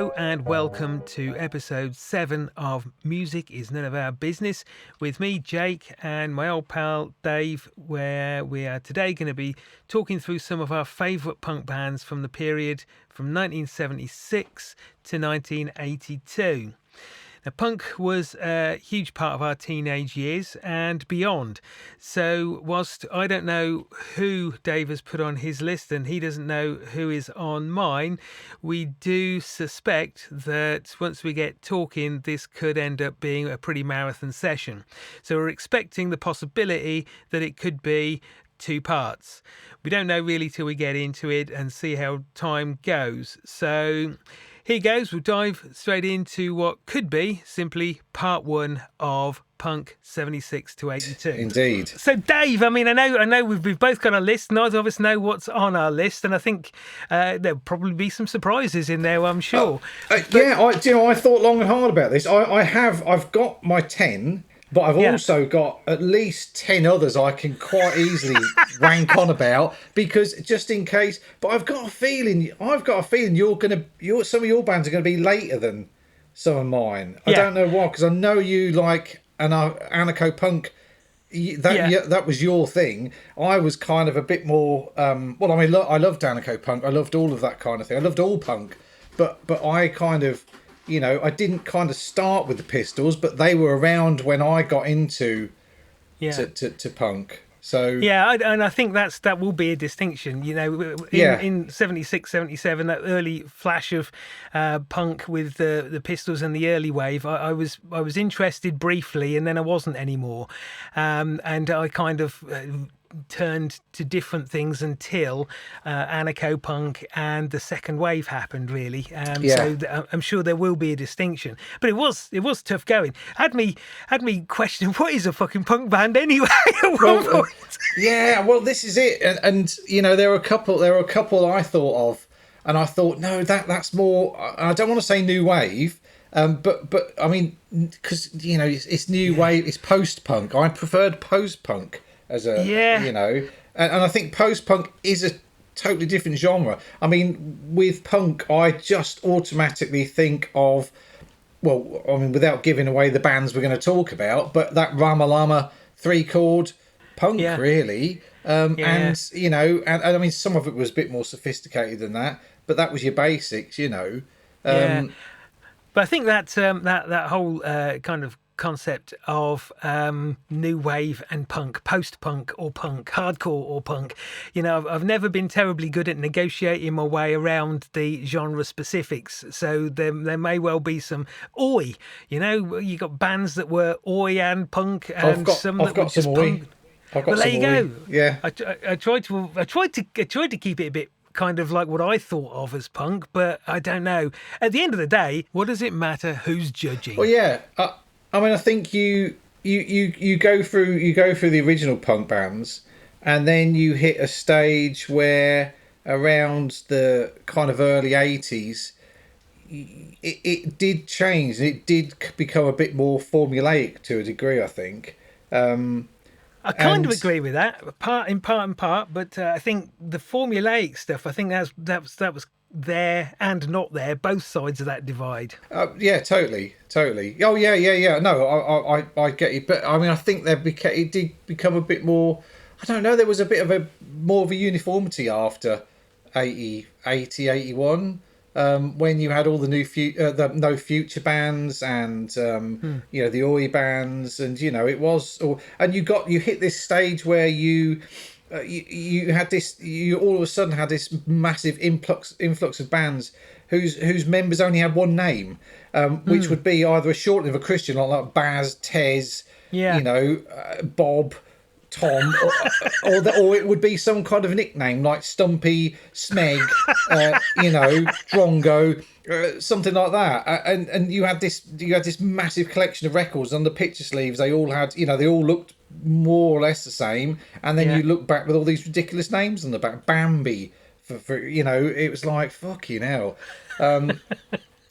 Hello and welcome to episode 7 of Music is None of Our Business with me, Jake, and my old pal Dave, where we are today going to be talking through some of our favourite punk bands from the period from 1976 to 1982. Now, punk was a huge part of our teenage years and beyond. So whilst I don't know who Dave has put on his list and he doesn't know who is on mine, we do suspect that once we get talking, this could end up being a pretty marathon session. So we're expecting the possibility that it could be 2 parts. We don't know really till we get into it and see how time goes. So here goes. We'll dive straight into what could be simply part 1 of Punk 76 to 82. Indeed. So Dave, I know we've both got a list. Neither of us know what's on our list, and I think there'll probably be some surprises in there, I'm sure. I thought long and hard about this. I've got my 10. But I've also got at least 10 others I can quite easily wank on about, because just in case. But I've got a feeling some of your bands are going to be later than some of mine. I don't know why, because I know you like anarcho punk. That was your thing. I was kind of a bit more. I loved anarcho punk. I loved all of that kind of thing. I loved all punk, but I kind of. I didn't kind of start with the Pistols, but they were around when I got into to punk. So and I think that will be a distinction. In 76, 77, that early flash of punk with the Pistols and the early wave, I was interested briefly, and then I wasn't anymore, and I kind of turned to different things until anarcho punk and the second wave happened, really. So I'm sure there will be a distinction, but it was tough going. Had me questioning what is a fucking punk band anyway. This is it, and there were a couple I thought of, and I thought, no, that's more. I don't want to say new wave. But I mean, because it's new wave, it's post punk. I preferred post punk as a and I think post punk is a totally different genre. I mean, with punk, I just automatically think of, without giving away the bands we're going to talk about, but that Rama Lama 3-chord punk, really. And I mean, some of it was a bit more sophisticated than that, but that was your basics, But I think that whole kind of concept of new wave and punk, post-punk or punk, hardcore or punk, I've never been terribly good at negotiating my way around the genre specifics. So there may well be some oi. You got bands that were oi and punk, and some that were just punk. Well, there you go. Yeah, I tried to keep it a bit kind of like what I thought of as punk, but I don't know. At the end of the day, what does it matter who's judging? Well, I think you go through the original punk bands, and then you hit a stage where around the kind of early 80s, it did change. It did become a bit more formulaic to a degree, I think. I kind of agree with that, part and part. But I think the formulaic stuff, I think that was there and not there, both sides of that divide. Totally. Oh yeah. No, I get you, but I mean, I think it did become a bit more. I don't know. There was a bit of more of a uniformity after 80, 81. When you had all the new No Future bands and the Oi bands, and it was, and you hit this stage where you all of a sudden had this massive influx of bands whose members only had one name, which would be either a shortening of a Christian, like Baz, Tez, Bob, Tom, or it would be some kind of nickname like Stumpy, Smeg, Drongo, something like that. And you had this massive collection of records on the picture sleeves. They all had, they all looked more or less the same. And then you look back with all these ridiculous names on the back, Bambi, for it was like fucking hell. And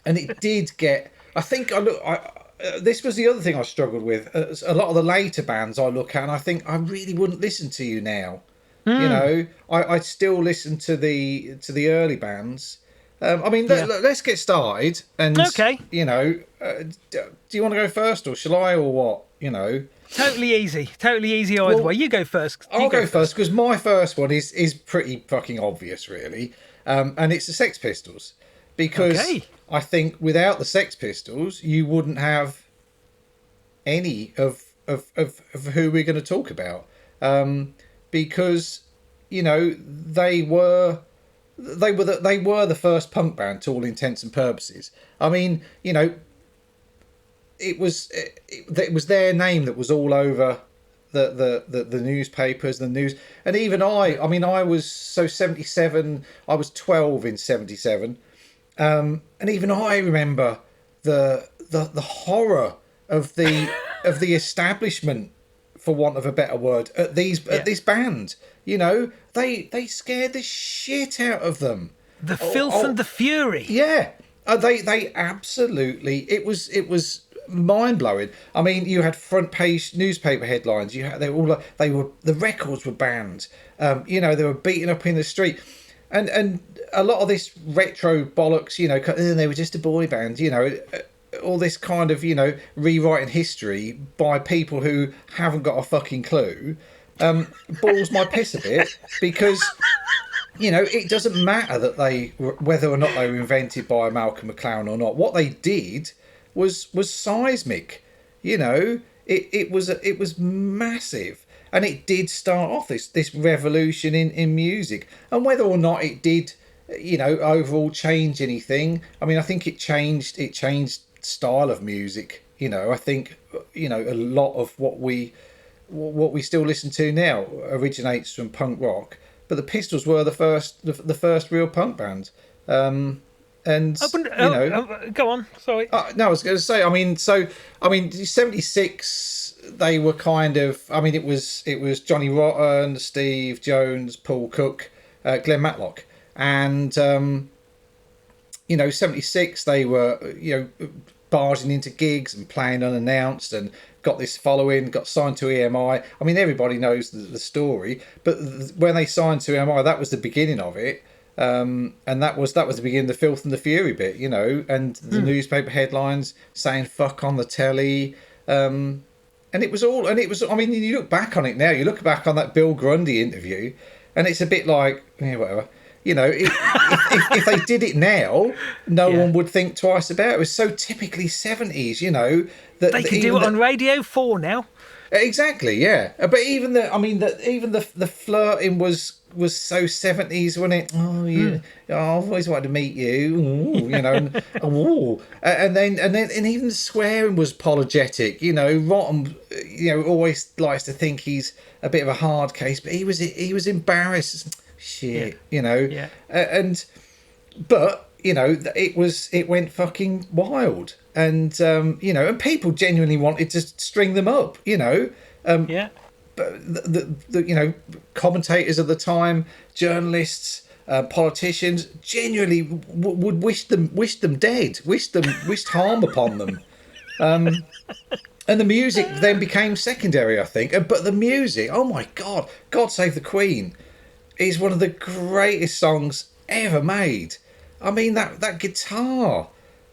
it did get. I think this was the other thing I struggled with. A lot of the later bands I look at, and I think I really wouldn't listen to you now. I'd still listen to the early bands, Let's get started. And Okay. do you want to go first, or shall I, or what? Totally easy either way. You go first. I'll go first because my first one is pretty fucking obvious, really, and it's the Sex Pistols, because I think without the Sex Pistols, you wouldn't have any of who we're going to talk about, because they were the first punk band to all intents and purposes. I mean, it was their name that was all over the newspapers, the news, and even I was 77. I was 12 in 77, and even I remember the horror of the establishment, for want of a better word, at this band. They scared the shit out of them. The filth and the fury. Yeah, they absolutely. It was mind blowing. I mean, you had front page newspaper headlines. The records were banned. They were beaten up in the street, and a lot of this retro bollocks. They were just a boy band. All this kind of rewriting history by people who haven't got a fucking clue. Balls my piss a bit, because it doesn't matter whether or not they were invented by Malcolm McLaren or not. What they did was seismic. It was massive, and it did start off this revolution in music. And whether or not it did overall change anything, I mean, I think it changed style of music. I think a lot of what we still listen to now originates from punk rock, but the Pistols were the first real punk band. Go on. Sorry. No, I was going to say. I mean, 76. They were kind of. I mean, it was Johnny Rotten, Steve Jones, Paul Cook, Glenn Matlock, and 76. They were barging into gigs and playing unannounced, and got this following. Got signed to EMI. I mean, everybody knows the story. But when they signed to EMI, that was the beginning of it. And that was the beginning of the filth and the fury bit, and the newspaper headlines saying "fuck" on the telly, and it was. I mean, you look back on it now. You look back on that Bill Grundy interview, and it's a bit like, whatever. If they did it now, no one would think twice about it. It was so typically 70s, that they can do it on Radio 4 now. Exactly, yeah. But even the flirting was so 70s, wasn't it? Oh, yeah. Oh, I've always wanted to meet you. Ooh, and then even the swearing was apologetic. Rotten, always likes to think he's a bit of a hard case, but he was embarrassed. Shit, Yeah. But it went fucking wild, and and people genuinely wanted to string them up. But the commentators at the time, journalists, politicians, genuinely would wish them dead, wished harm upon them. And the music then became secondary, I think. But the music, oh my God, God Save the Queen, is one of the greatest songs ever made. I mean, that guitar,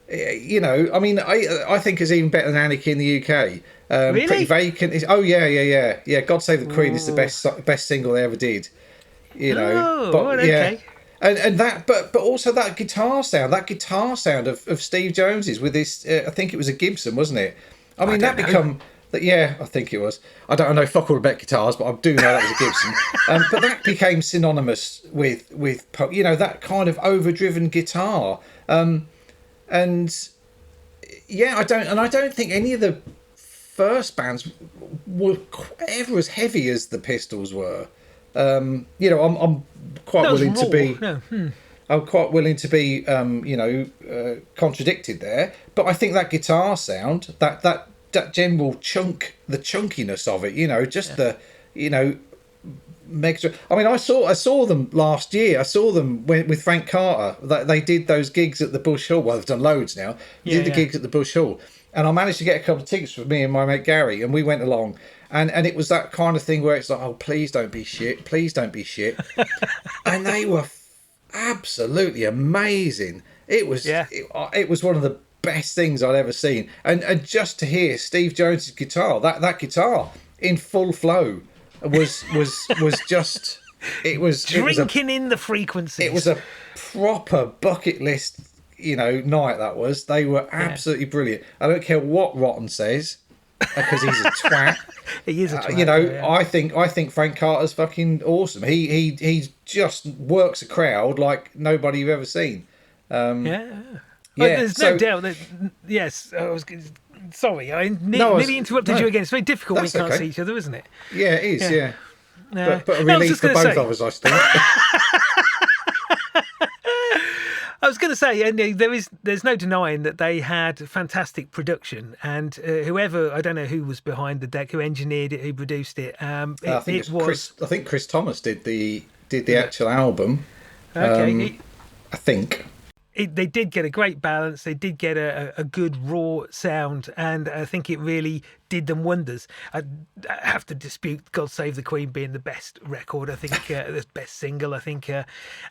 I mean, I think is even better than Anarchy in the UK. Really? Pretty Vacant is. Oh yeah. God Save the Queen is the best single they ever did. Okay. And that, but also that guitar sound of Steve Jones's with this. I think it was a Gibson, wasn't it? I mean, I think it was. I don't know fuck all about guitars, but I do know that was a Gibson. But that became synonymous with that kind of overdriven guitar. I don't think any of the first bands were ever as heavy as the Pistols were. I'm quite willing to be. I'm quite willing to be, contradicted there. But I think that guitar sound, that general the chunkiness of it, the mega. I mean, I saw them last year. I saw them with Frank Carter. They did those gigs at the Bush Hall. Well, they've done loads now. They did the gigs at the Bush Hall, and I managed to get a couple of tickets for me and my mate Gary, and we went along. And it was that kind of thing where it's like, oh, please don't be shit, and they were absolutely amazing. It was Yeah. it was one of the best things I'd ever seen. And just to hear Steve Jones's guitar, that guitar in full flow was just Drinking in the frequencies. it was a proper bucket list, night that was. They were absolutely brilliant. I don't care what Rotten says, because he's a twat. He is a twat. I think Frank Carter's fucking awesome. He just works a crowd like nobody you've ever seen. Yeah. But there's no doubt that, yes, sorry, I nearly interrupted you again. It's very difficult when you can't see each other, isn't it? Yeah, it is, yeah. But a No, relief for both of us, I think. I was going to say, and there's no denying that they had fantastic production, and whoever, I don't know who was behind the deck, who engineered it, who produced it. I think Chris Thomas did the actual album. Okay. I think. They did get a great balance. They did get a good raw sound, and I think it really did them wonders. I have to dispute "God Save the Queen" being the best record. I think the best single. I think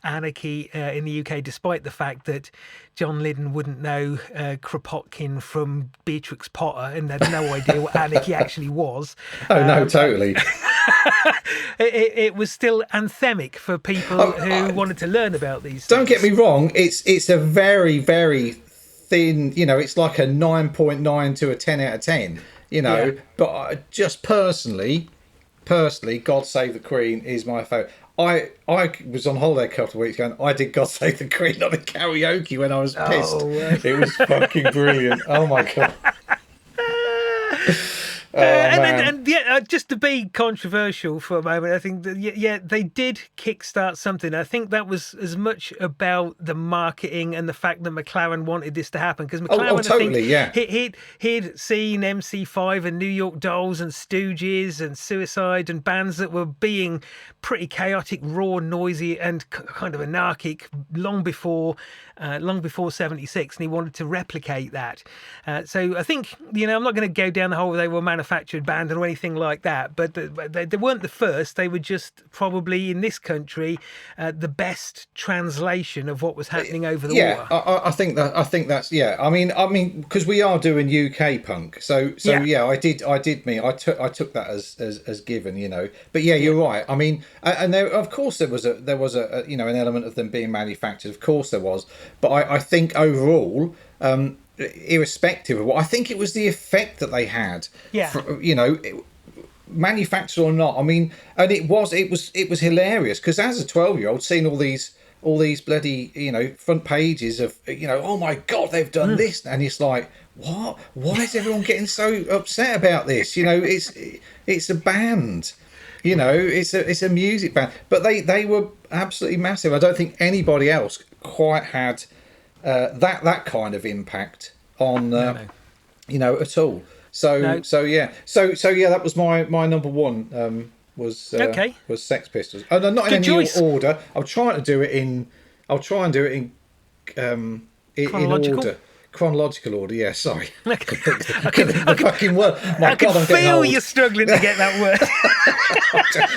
"Anarchy" in the UK, despite the fact that John Lydon wouldn't know Kropotkin from Beatrix Potter and had no idea what "Anarchy" actually was. Oh no, totally. It was still anthemic for people who wanted to learn about these Don't things. get me wrong, it's a very, very thin, it's like a 9.9 to a 10 out of 10, but just personally, God Save the Queen is my favourite. I was on holiday a couple of weeks ago and I did God Save the Queen on a karaoke when I was pissed. It was fucking brilliant. Oh my God. Just to be controversial for a moment, I think that they did kickstart something. I think that was as much about the marketing and the fact that McLaren wanted this to happen, because McLaren, totally, I think, he'd seen MC5 and New York Dolls and Stooges and Suicide and bands that were being pretty chaotic, raw, noisy, and kind of anarchic long before '76, and he wanted to replicate that. So I think I'm not going to go down the whole they were a manufactured band or anything like that, but they weren't the first. They were just probably in this country the best translation of what was happening over the water. I think that's I mean because we are doing UK punk, so I took that as given, but you're right. I mean, and there of course there was a an element of them being manufactured, of course there was, but I think overall, irrespective of what, I think it was the effect that they had. Manufactured or not. I mean, and it was hilarious, because as a 12-year-old seeing all these bloody front pages of oh my God, they've done this, and it's like, what? Why is everyone getting so upset about this? It's a band. It's a music band, but they were absolutely massive. I don't think anybody else quite had that kind of impact on at all. So that was my number one. Was Sex Pistols. Not in any order. I'll try and do it in order. Chronological order, yeah. Sorry. I fucking word. My God, can feel you're struggling to get that word.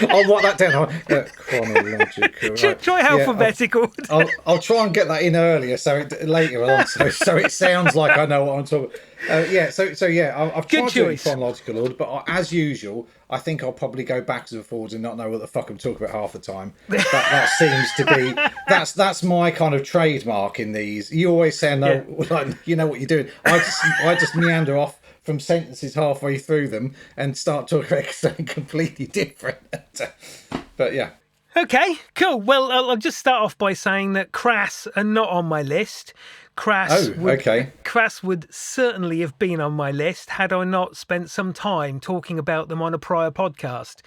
I'll write that down. Chronological. Try alphabetical. I'll try and get that in earlier, later on, so it sounds like I know what I'm talking. I've tried to do it in chronological order, but as usual, I think I'll probably go backwards and forwards and not know what the fuck I'm talking about half the time. That seems to be that's my kind of trademark in these. You always say no, like, you know what you're doing. I just meander off from sentences halfway through them and start talking about something completely different. But yeah. Okay, cool. Well, I'll just start off by saying that Crass are not on my list. Crass would certainly have been on my list had I not spent some time talking about them on a prior podcast.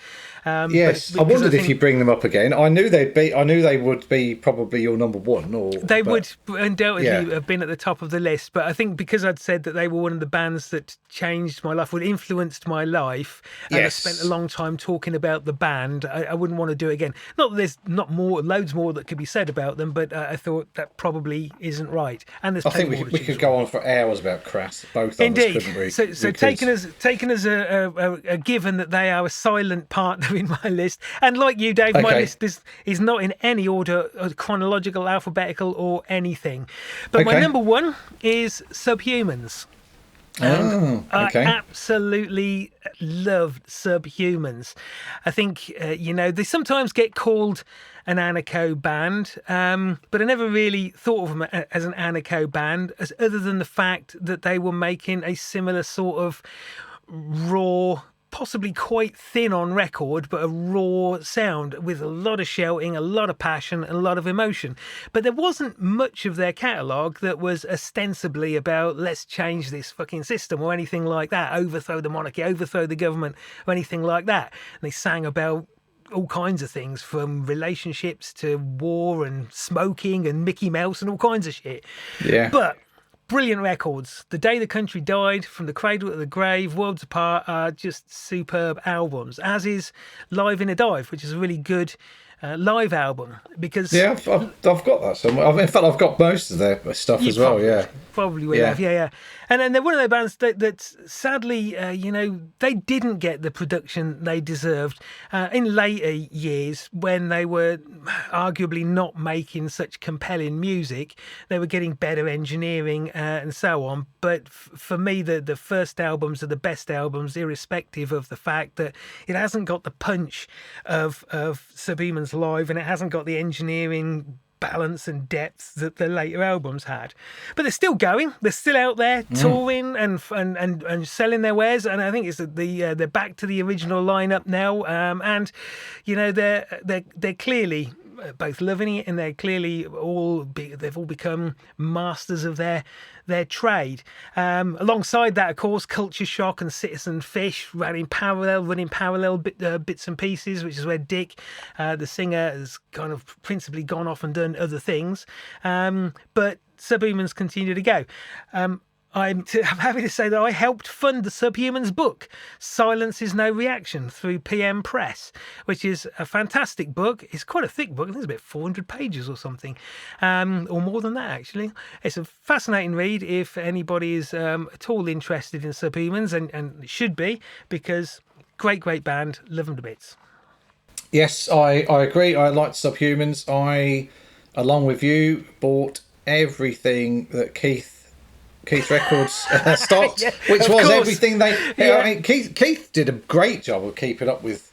Yes, I wondered if you bring them up again. I knew they would be probably your number one. Would undoubtedly have been at the top of the list, but I think because I'd said that they were one of the bands that changed my life, influenced my life, and I spent a long time talking about the band, I wouldn't want to do it again. Not that there's loads more that could be said about them, but I thought that probably isn't right. And there's I think we could go on for hours about Crass. Both of Indeed. us, couldn't we? So Because- taken as a given that they are a silent partner in my list, and like you, Dave, my Okay. list is not in any order, chronological, alphabetical, or anything. But my Okay. number one is Subhumans. And Oh, okay. I absolutely loved Subhumans. I think, they sometimes get called an anarcho band, but I never really thought of them as an anarcho band, as other than the fact that they were making a similar sort of raw, possibly quite thin on record, but a raw sound with a lot of shouting, a lot of passion, and a lot of emotion. But there wasn't much of their catalogue that was ostensibly about let's change this fucking system or anything like that, overthrow the monarchy, overthrow the government, or anything like that. And they sang about all kinds of things, from relationships to war and smoking and Mickey Mouse and all kinds of shit. Yeah. But brilliant records. The Day the Country Died, From the Cradle to the Grave, Worlds Apart are just superb albums, as is Live in a Dive, which is a really good live album. Because Yeah, I've got that somewhere. In fact, I've got most of their stuff as well. Yeah. Probably will Yeah. have, yeah. And they're one of the bands that sadly, they didn't get the production they deserved in later years when they were arguably not making such compelling music. They were getting better engineering and so on. But for me, the first albums are the best albums, irrespective of the fact that it hasn't got the punch of Subhumans Live, and it hasn't got the engineering balance and depth that the later albums had. But they're still going, they're still out there touring and selling their wares, and I think it's they're back to the original lineup now, and they're clearly both loving it, and they're clearly they've all become masters of their trade. Alongside that, of course, Culture Shock and Citizen Fish running parallel bits and pieces, which is where Dick, the singer, has kind of principally gone off and done other things. But Subhumans continue to go. I'm happy to say that I helped fund the Subhumans book, Silence is No Reaction, through PM Press, which is a fantastic book. It's quite a thick book. I think it's about 400 pages or something, or more than that, actually. It's a fascinating read if anybody is at all interested in Subhumans, and it should be, because great band, love them to bits. Yes, I agree. I liked Subhumans. I, along with you, bought everything that Keith Records stocked, Yeah, which of was course. everything they. Yeah. I mean, Keith did a great job of keeping up with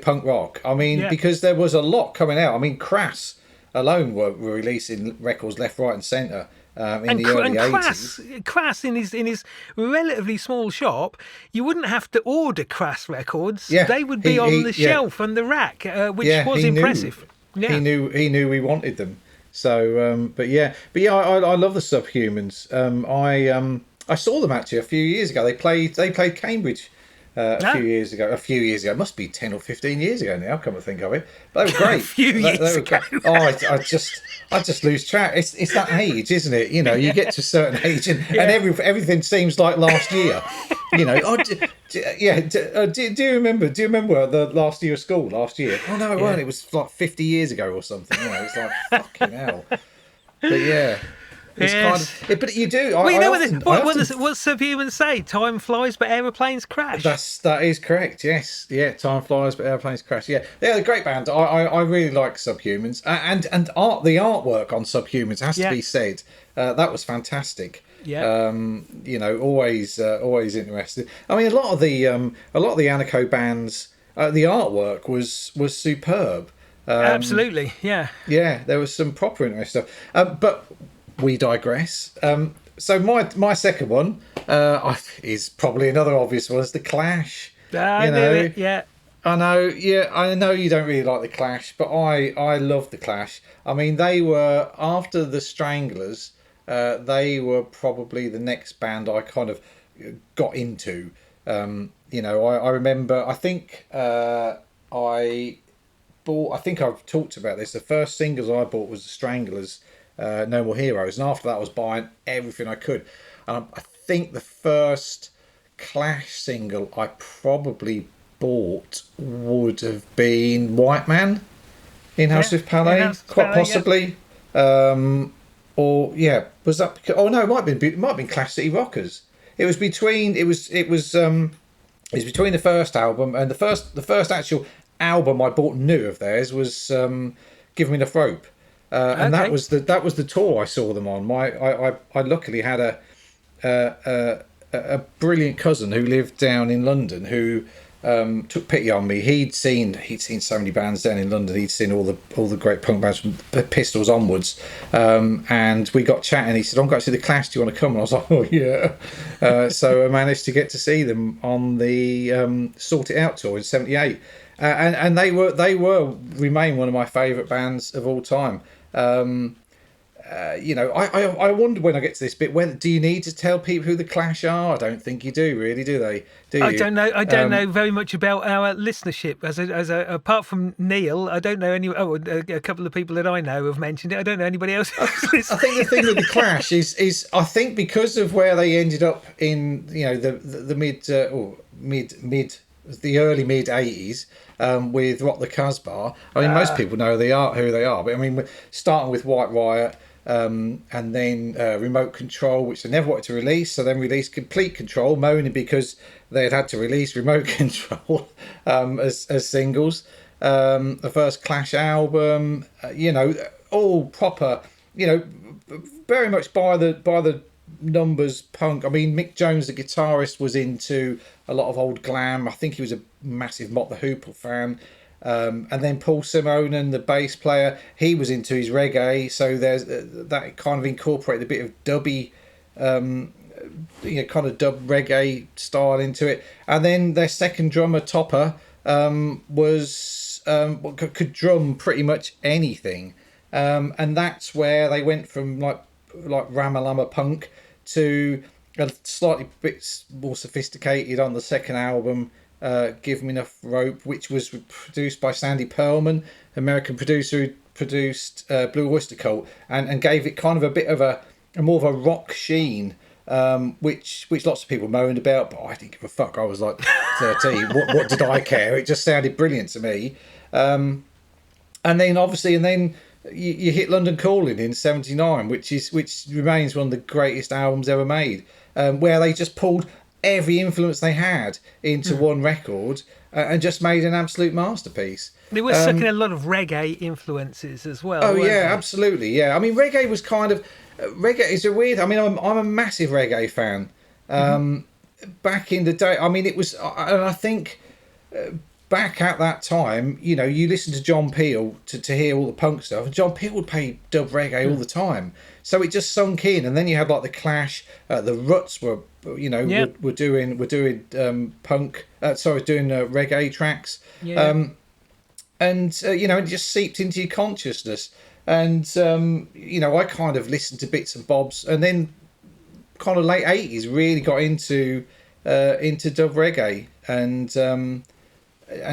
punk rock. I mean, Yeah. because there was a lot coming out. I mean, Crass alone were releasing records left, right, and centre in the early 80s. Crass in his relatively small shop, you wouldn't have to order Crass records. Yeah, They would be on the shelf and the rack, which was he impressive. Knew, Yeah. He knew we wanted them. So, I love the Subhumans. I saw them actually a few years ago. They played Cambridge a few years ago. It must be 10 or 15 years ago now. Come to think of it, but they were great. A few years ago. I just lose track. It's that age, isn't it? You know, you get to a certain age, and everything seems like last year. You know, do you remember? Do you remember the last year of school last year? Oh no, it weren't. It was like 50 years ago or something. You know, it's like fucking hell. But yeah. It's Yes. kind of, but you do. Well, you know what Subhumans say? Time flies, but aeroplanes crash. That is correct. Yes, yeah. Time flies, but airplanes crash. Yeah, they're a great band. I really like Subhumans, and the artwork on Subhumans has to be said. That was fantastic. Yeah. Always interested. I mean, a lot of the anarcho bands, the artwork was superb. Absolutely. Yeah. Yeah, there was some proper interesting stuff. But we digress. So my second one is probably another obvious one. Is the Clash. I knew it. Yeah. I know. Yeah, I know you don't really like the Clash, but I love the Clash. I mean, they were after the Stranglers. They were probably the next band I kind of got into. I remember. I think I bought. I think I've talked about this. The first singles I bought was the Stranglers. No More Heroes, and after that I was buying everything I could. I think the first Clash single I probably bought would have been White Man in House of Palais, quite possibly. Was that? Oh no, it might have been Clash City Rockers. It was between the first album and the first actual album I bought new of theirs was Give Me Enough Rope, and that Okay. was the tour I saw them on. I luckily had a brilliant cousin who lived down in London who took pity on me. He'd seen so many bands down in London. He'd seen all the great punk bands from the Pistols onwards, and we got chatting. He said, "I'm going to see the Clash. Do you want to come?" And I was like, "Oh yeah." So I managed to get to see them on the Sort It Out tour in '78, and they remain one of my favourite bands of all time. I wonder when I get to this bit, whether do you need to tell people who the Clash are? I don't think you do, really, do they? Do you? I don't know. I don't know very much about our listenership. Apart from Neil, I don't know any. Oh, a couple of people that I know have mentioned it. I don't know anybody else. I think the thing with the Clash is I think because of where they ended up in the early mid '80s with Rock the Casbah. I mean, most people know who they are, but I mean, starting with White Riot. And then Remote Control, which they never wanted to release, so then released Complete Control, moaning because they had to release Remote Control as singles. The first Clash album, all proper, very much by the numbers punk. I mean, Mick Jones, the guitarist, was into a lot of old glam. I think he was a massive Mott the Hoople fan. And then Paul Simonon, the bass player, he was into his reggae, so there's that kind of incorporated a bit of dubby, kind of dub reggae style into it. And then their second drummer, Topper, could drum pretty much anything, and that's where they went from like Ramalama punk to a slightly bit more sophisticated on the second album. Give Me Enough Rope, which was produced by Sandy Pearlman, American producer who produced Blue Oyster Cult, and gave it kind of a bit of a more of a rock sheen, which lots of people moaned about, but I didn't give a fuck. I was like 13. What did I care? It just sounded brilliant to me. And then you hit London Calling in '79, which remains one of the greatest albums ever made, where they just pulled every influence they had into one record and just made an absolute masterpiece. They were sucking a lot of reggae influences as well. Oh weren't yeah, they? absolutely. Yeah, I mean, reggae was kind of reggae is a weird. I mean, I'm a massive reggae fan. Back in the day, I mean, it was, and I think back at that time, you listen to John Peel to hear all the punk stuff, and John Peel would play dub reggae all the time. So it just sunk in, and then you had like the Clash, the Ruts were doing punk, doing reggae tracks, and it just seeped into your consciousness, and I kind of listened to bits and bobs, and then kind of late '80s really got into dub reggae, and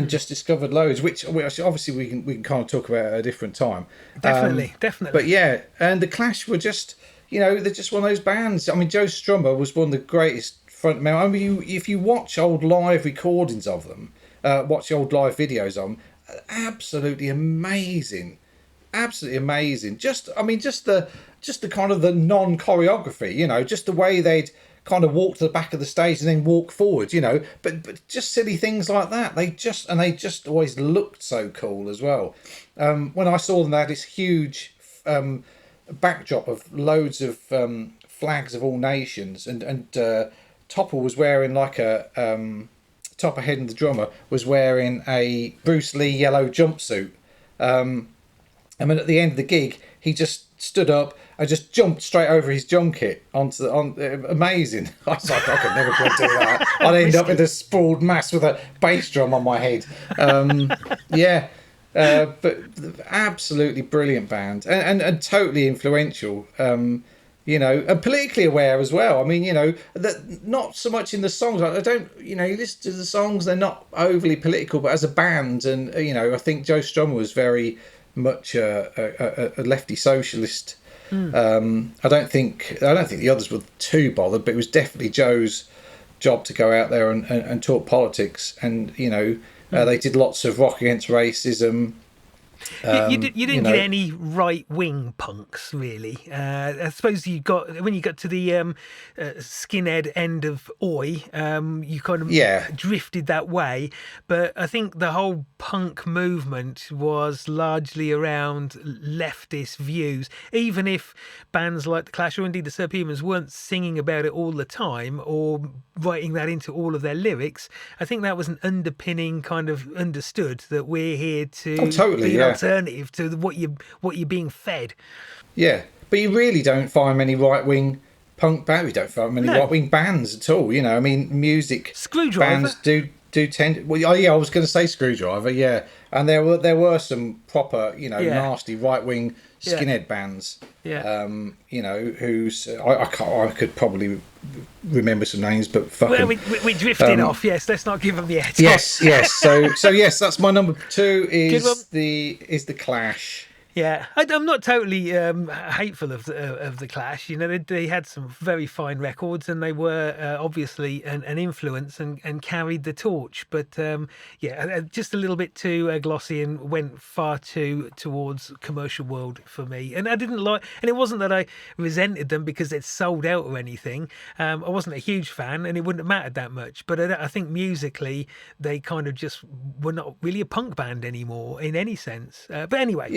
just discovered loads, which obviously we can kind of talk about at a different time. Definitely. But yeah, and the Clash were just, they're just one of those bands. I mean, Joe Strummer was one of the greatest frontmen. I mean, if you watch old live recordings of them, watch old live videos of them, absolutely amazing. Absolutely amazing. Just the kind of the non-choreography, just the way they'd kind of walk to the back of the stage and then walk forward, but just silly things like that. They just always looked so cool as well. When I saw them, they had this huge backdrop of loads of flags of all nations, and Topper was wearing like Topper Head and the drummer was wearing a Bruce Lee yellow jumpsuit. And then at the end of the gig, he just stood up and just jumped straight over his drum kit amazing. I was like, I could never quite do that. I'd end up with a sprawled mass with a bass drum on my head. But absolutely brilliant band and totally influential. And politically aware as well. I mean, that not so much in the songs. I don't, you listen to the songs, they're not overly political, but as a band, and I think Joe Strummer was very much a lefty socialist. I don't think the others were too bothered, but it was definitely Joe's job to go out there and talk politics, and they did lots of rock against racism, You didn't get any right wing punks really. I suppose you got when you got to the skinhead end of Oi, you kind of drifted that way. But I think the whole punk movement was largely around leftist views. Even if bands like the Clash or indeed the Subhumans weren't singing about it all the time or writing that into all of their lyrics, I think that was an underpinning kind of understood that we're here to be an alternative to what you're being fed. Yeah, but you really don't find many right wing punk bands. We don't find many right wing bands at all. You know, I mean, music Screwdriver bands do tend. Well, oh yeah, I was going to say Screwdriver. Yeah, and there were some proper, nasty right wing skinhead bands. Yeah. Who's I could probably remember some names, but fucking. Well, we drifted off. Yes, let's not give them the head. Yes. So yes, that's my number 2. Is the Clash. Yeah, I'm not totally hateful of the Clash. You know, they had some very fine records, and they were obviously an influence and carried the torch. But just a little bit too glossy and went far too towards commercial world for me. And I didn't like, and it wasn't that I resented them because they'd sold out or anything. I wasn't a huge fan, and it wouldn't have mattered that much. But I think musically, they kind of just were not really a punk band anymore in any sense. But anyway,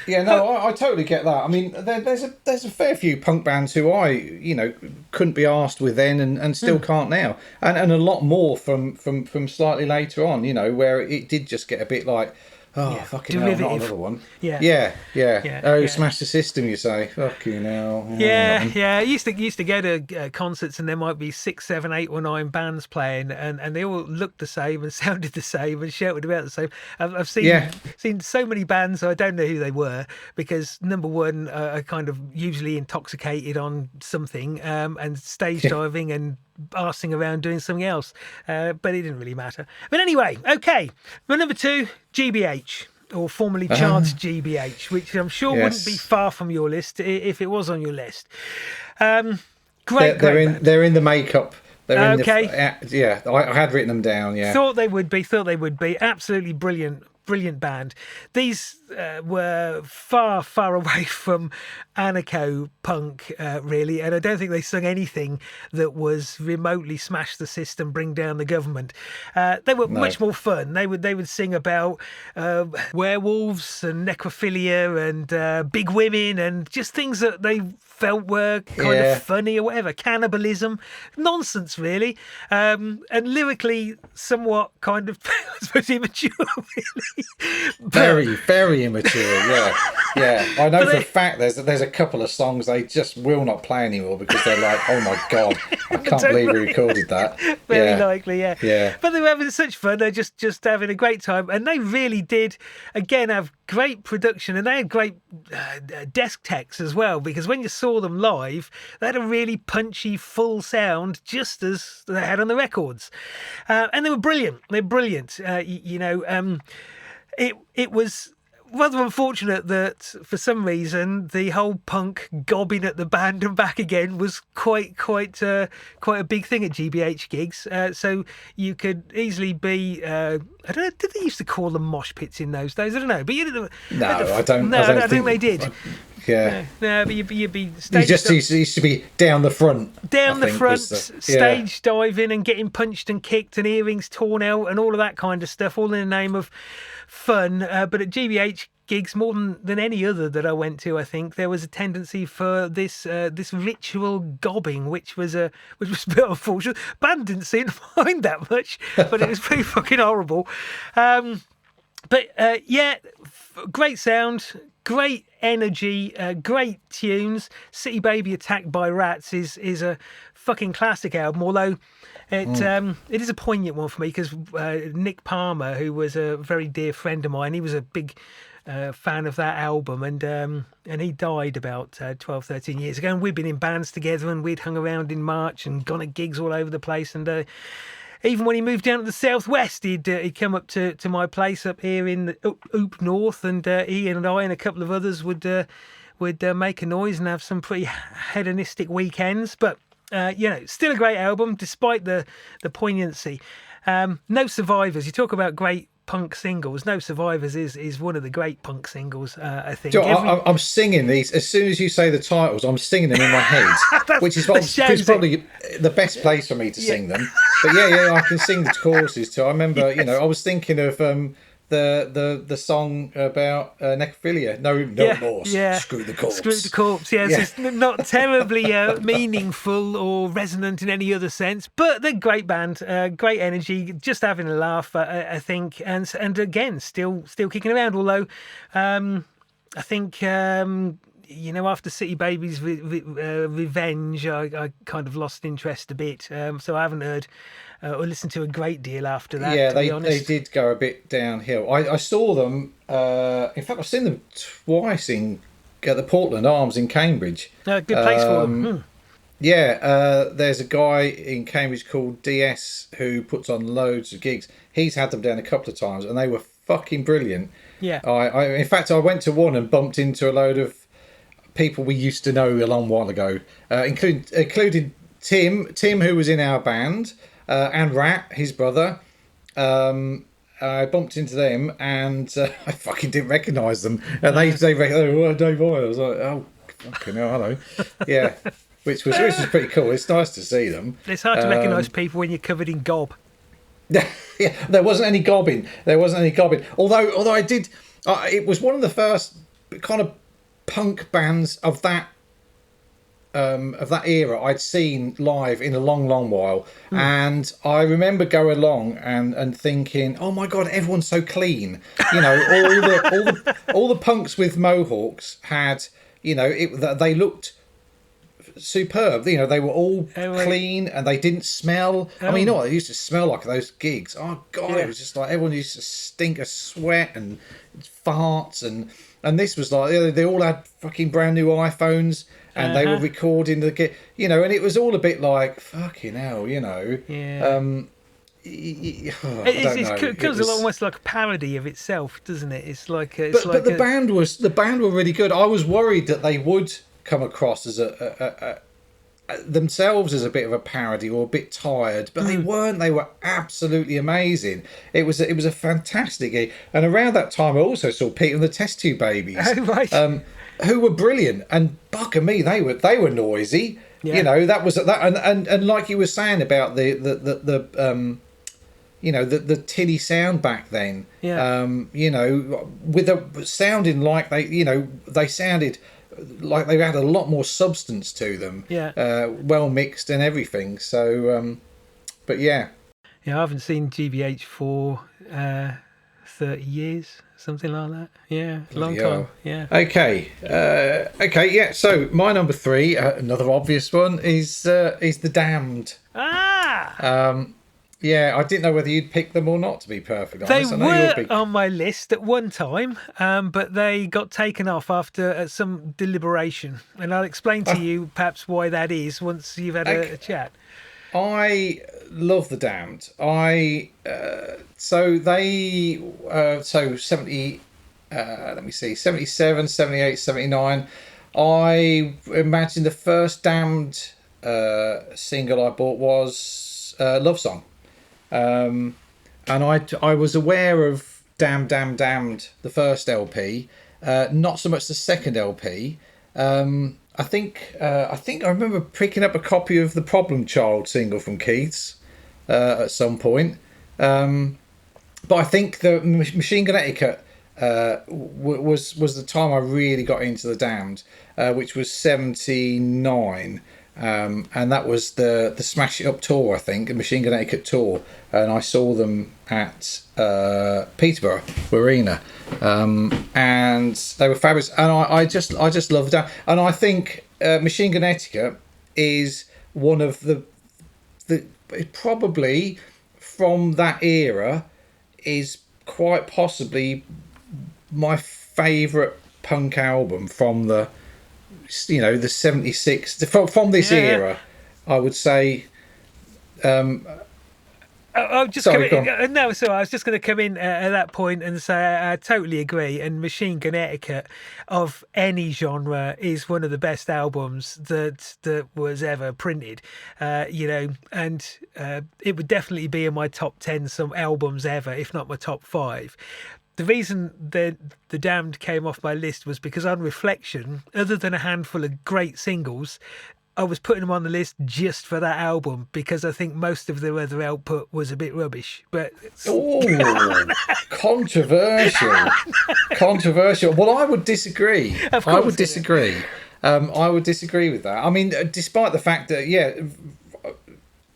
Yeah, no, I totally get that. I mean, there's a fair few punk bands who I couldn't be arsed with then and still can't now, and a lot more from slightly later on, where it did just get a bit like, fucking hell, not another one. Yeah. Smash the System, you say? Fucking hell. Yeah. I used to go to concerts and there might be 6, 7, 8 or 9 bands playing, and they all looked the same and sounded the same and shouted about the same. I've seen so many bands I don't know who they were because number one, are kind of usually intoxicated on something and stage diving and arsing around doing something else, but it didn't really matter. But anyway, okay, my number 2, GBH, or formerly Chance GBH, which I'm sure wouldn't be far from your list if it was on your list. They're in the makeup. They're in okay. I had written them down. Yeah, thought they would be. Absolutely brilliant band. These were far away from anarcho punk, really, and I don't think they sung anything that was remotely smash the system, bring down the government. They were much more fun. They would sing about werewolves and necrophilia and big women and just things that they felt were kind of funny or whatever. Cannibalism, nonsense really, and lyrically somewhat kind of I suppose immature really. Very immature. Yeah. I know for a fact there's a couple of songs they just will not play anymore because they're like, oh my god, I can't believe we recorded that. Very likely, yeah. But they were having such fun. They're just having a great time, and they really did again have great production, and they had great desk techs as well, because when you saw them live they had a really punchy full sound just as they had on the records, and they were brilliant. It was rather unfortunate that for some reason the whole punk gobbing at the band and back again was quite a big thing at GBH gigs. So you could easily be I don't know, did they used to call them mosh pits in those days? I don't know, but you didn't. I don't think they did. Yeah. No, but you'd be used to be down the front. Stage diving and getting punched and kicked and earrings torn out and all of that kind of stuff, all in the name of fun. But at GBH gigs, more than any other that I went to, I think there was a tendency for this ritual gobbing, which was a bit unfortunate. Band didn't seem to mind that much, but it was pretty fucking horrible. Great sound, great energy, great tunes. City Baby Attacked by Rats is a fucking classic album, although it is a poignant one for me because Nick Palmer, who was a very dear friend of mine, he was a big fan of that album, and he died about 12, 13 years ago, and we'd been in bands together and we'd hung around in March and gone at gigs all over the place, and even when he moved down to the southwest, he'd come up to my place up here in Oop North, and he and I and a couple of others would make a noise and have some pretty hedonistic weekends. But still a great album despite the poignancy. No Survivors. You talk about great punk singles. No Survivors is one of the great punk singles. I think. Do you know, I'm singing these as soon as you say the titles. I'm singing them in my head, which is probably the best place for me to sing them. But yeah, I can sing the choruses too. I remember, I was thinking of the song about necrophilia. No remorse. Yeah. Screw the corpse. Screw the corpse. Yeah, yeah. So it's not terribly meaningful or resonant in any other sense, but they're great band, great energy, just having a laugh. I think, and again, still kicking around. Although, I think. After City Babies Revenge, I kind of lost interest a bit. So I haven't heard or listened to a great deal after that. Yeah, they did go a bit downhill. I saw them. In fact, I've seen them twice at the Portland Arms in Cambridge. Good place for them. Yeah, there's a guy in Cambridge called DS who puts on loads of gigs. He's had them down a couple of times, and they were fucking brilliant. Yeah. In fact, I went to one and bumped into a load of people we used to know a long while ago, including Tim, who was in our band, and Rat, his brother. I bumped into them, and I fucking didn't recognise them. And they recognized Dave Boyle. I was like, oh, fucking hell, hello. Yeah, which was pretty cool. It's nice to see them. It's hard to recognise people when you're covered in gob. Yeah, there wasn't any gobbing. Although I did, it was one of the first kind of punk bands of that era I'd seen live in a long while, and I remember going along and thinking, oh my god, everyone's so clean. All the punks with mohawks had, they looked superb. They were all clean and they didn't smell. I mean, they used to smell like those gigs. Oh god, It was just like everyone used to stink of sweat and farts, and this was like they all had fucking brand new iPhones, and they were recording the gig, and it was all a bit like fucking hell, Yeah. It feels almost like a parody of itself, doesn't it? It's like, but the band were really good. I was worried that they would come across as themselves as a bit of a parody or a bit tired, but they weren't. They were absolutely amazing. It was a fantastic gig. And around that time, I also saw Pete and the Test Tube Babies, who were brilliant. And bugger me, they were noisy. Yeah. That was that, and like you were saying about the tinny sound back then. Yeah. With sounding like they sounded like they had a lot more substance to them. Yeah. Well mixed and everything. So, but yeah. Yeah, I haven't seen GBH for 30 years, something like that. Yeah, long time. Yeah. Okay. Yeah. So my number 3, another obvious one, is The Damned. Yeah, I didn't know whether you'd pick them or not, to be perfectly honest. They were on my list at one time, but they got taken off after some deliberation. And I'll explain to you perhaps why that is once you've had a chat. I love The Damned. So 70, let me see, 77, 78, 79. I imagine the first Damned single I bought was Love Song. And I was aware of Damned, the first LP, not so much the second LP. I think I remember picking up a copy of the Problem Child single from Keith's at some point. But I think the Machine Gun Etiquette was the time I really got into the Damned, which was 79. And that was the Smash It Up tour, I think, the Machine Gun Etiquette tour, and I saw them at Peterborough Arena, and they were fabulous. And I just loved that. And I think Machine Gun Etiquette is one of the probably from that era is quite possibly my favourite punk album from the 76 from this era. I would say I'm just Sorry, go coming. on. No, so I was just going to come in at that point and say I totally agree. And Machine Gun Etiquette of any genre is one of the best albums that was ever printed. And it would definitely be in my top 10 some albums ever, if not my top 5. The reason the Damned came off my list was because on reflection, other than a handful of great singles, I was putting them on the list just for that album because I think most of their other output was a bit rubbish. But Oh, controversial. Controversial. Well, I would disagree. of I course, would disagree. I would disagree with that. I mean, despite the fact that, yeah,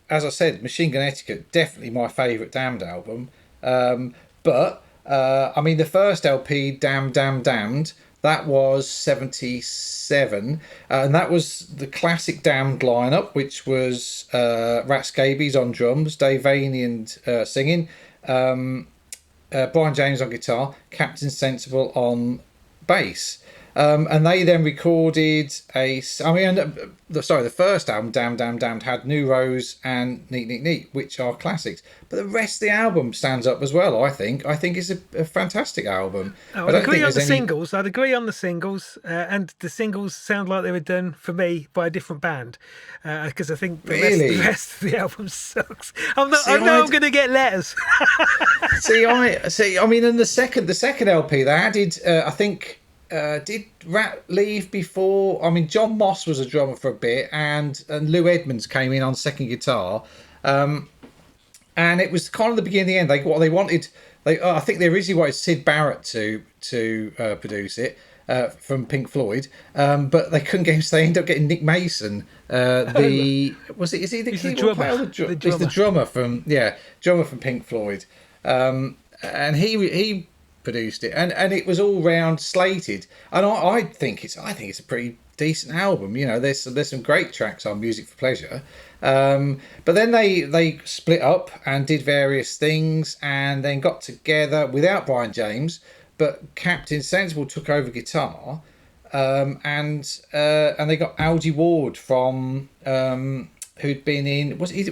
as I said, Machine Gun Etiquette, definitely my favourite Damned album. But, I mean, the first LP, Damned, Damned, Damned, that was 77. And that was the classic Damned lineup, which was Rat Scabies on drums, Dave Vanian singing, Brian James on guitar, Captain Sensible on bass. And they then recorded the first album, Damn Damn Damned, had New Rose and Neat Neat Neat, which are classics. But the rest of the album stands up as well, I think. I think it's a fantastic album. I'd agree on the singles. I'd agree on the singles. And the singles sound like they were done, for me, by a different band. Because I think the rest of the album sucks. I know I'm going to get letters. I mean, in the second LP, they added, I think... did Rat leave before? I mean, John Moss was a drummer for a bit, and Lou Edmonds came in on second guitar, and it was kind of the beginning and the end. They wanted. I think they originally wanted Syd Barrett to produce it from Pink Floyd, but they couldn't get him. So they ended up getting Nick Mason. Is he the keyboard player? He's the drummer from Pink Floyd, and he produced it, and it was all round slated, and I think it's a pretty decent album. You know, there's some great tracks on Music for Pleasure, but then they split up and did various things, and then got together without Brian James, but Captain Sensible took over guitar, and they got Algie Ward from who'd been in was he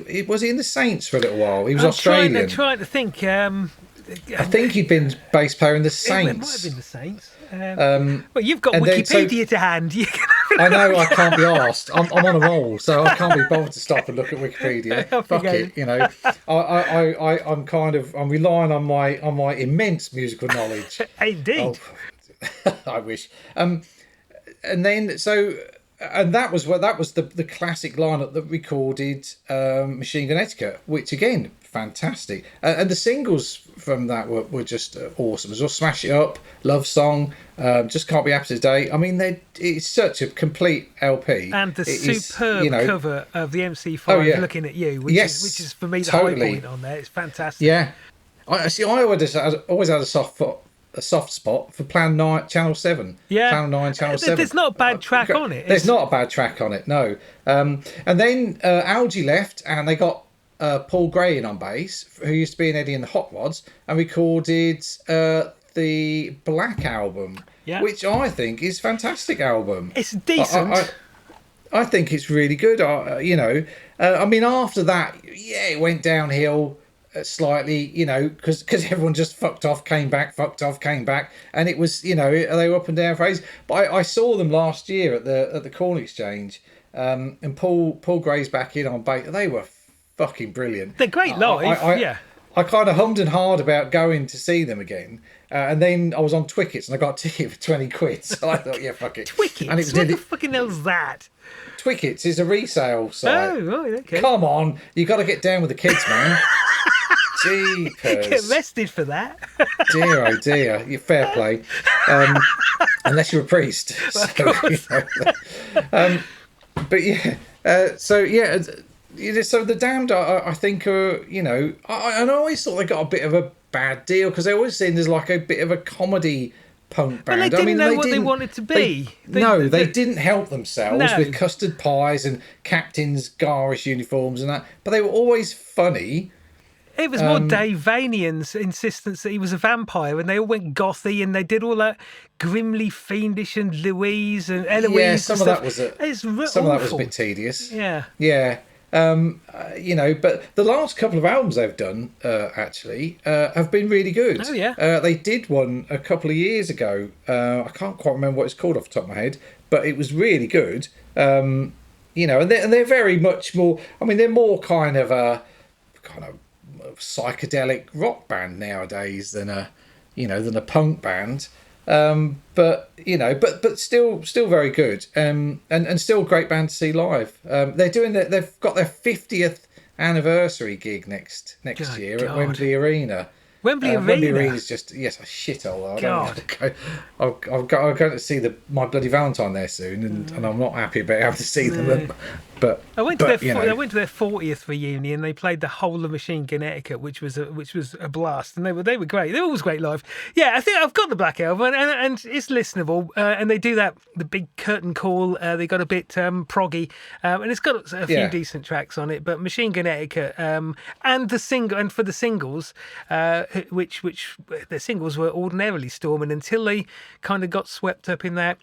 in the Saints for a little while. He was Australian. I'm trying to think. I think he'd been bass player in the Saints. It might have been the Saints. Well, you've got Wikipedia to hand. I know I can't be asked. I'm on a roll, so I can't be bothered to stop and look at Wikipedia. Fuck it, you know. I'm relying on my immense musical knowledge. Indeed. Oh, I wish. And that was the classic lineup that recorded Machine Gun Etiquette, which again, fantastic. And the singles from that were just awesome as well. Smash It Up, Love Song, Just Can't Be Happy Today. I mean, it's such a complete LP. And the superb cover of the MC5 Looking at You, which is for me the high point on there. It's fantastic. Yeah. I always had a soft spot for Plan 9 Channel 7. Yeah. Plan 9 Channel 7. There's not a bad track on it. There's not a bad track on it, no. And then Algie left, and they got Paul Gray in on bass, who used to be in Eddie and the Hot Rods, and recorded the Black album, which I think is a fantastic album. It's decent. I think it's really good. I mean, after that, it went downhill slightly, because everyone just fucked off, came back, and it was, they were up and down for ages. But I saw them last year at the Corn Exchange, and Paul Gray's back in on bass. They were fucking brilliant. They're great live. I kind of hummed and hawed about going to see them again, and then I was on Twickets and I got a ticket for 20 quid. So I thought, yeah, fuck it. Twickets? And What the fucking hell's that? Twickets is a resale site. Oh, right, okay. Come on, you got to get down with the kids, man. Jeepers. Get arrested for that. Dear, oh dear. You're fair play. Unless you're a priest. But yeah. So the Damned, I think, are, and I always thought they got a bit of a bad deal because they always seemed as like a bit of a comedy punk band. Well, they didn't know what they wanted to be. They didn't help themselves with custard pies and captains' garish uniforms and that, but they were always funny. It was more Dave Vanian's insistence that he was a vampire, and they all went gothy, and they did all that grimly fiendish and Louise and Eloise. Yeah, some of that was awful. a bit tedious. Yeah. Yeah. But the last couple of albums they've done actually have been really good. Oh, yeah. They did one a couple of years ago. I can't quite remember what it's called off the top of my head, but it was really good. And they're very much more. I mean, they're more kind of a psychedelic rock band nowadays than a punk band. But still very good. And still a great band to see live. They've got their 50th anniversary gig next year at Wembley Arena. Wembley Arena. Wembley Arena is just a shithole. I'm going to see My Bloody Valentine there soon, and I'm not happy about having to see them. But I went to their 40th reunion. They played the whole of Machine Gun Etiquette, which was a blast, and they were great. They were always great live. Yeah, I think I've got the Black Album, and it's listenable. And they do the big curtain call. They got a bit proggy, and it's got a few decent tracks on it. But Machine Gun Etiquette, and for the singles, which the singles were ordinarily storming until they kind of got swept up in that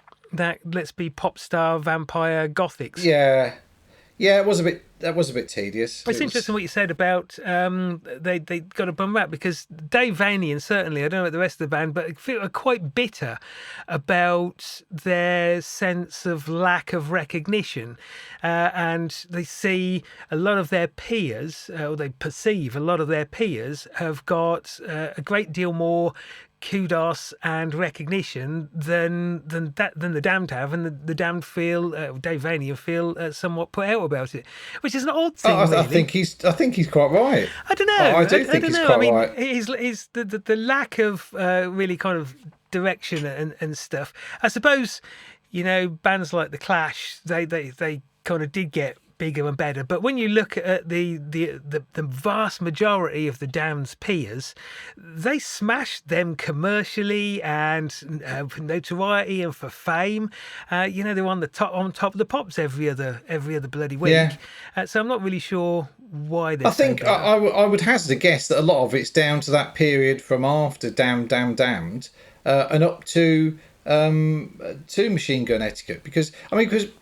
let's be pop star vampire gothics. Yeah, it was a bit tedious. It's interesting what you said about they got a bum rap, because Dave Vanian, certainly, I don't know about the rest of the band, but I feel are quite bitter about their sense of lack of recognition, and they see a lot of their peers, or they perceive a lot of their peers have got a great deal more kudos and recognition than the Damned have, and the Damned feel Dave Vanian feel somewhat put out about it, which is an odd thing. Really. I think he's quite right. I don't know. I think he's quite right. He's the lack of really kind of direction and stuff. I suppose bands like the Clash, they kind of did get bigger and better, but when you look at the vast majority of the Damned's peers, they smashed them commercially and for notoriety and for fame. They're on top of the pops every other bloody week. Yeah. So I'm not really sure why they're. I think I would hazard a guess that a lot of it's down to that period from after Damned, and up to Machine Gun Etiquette, because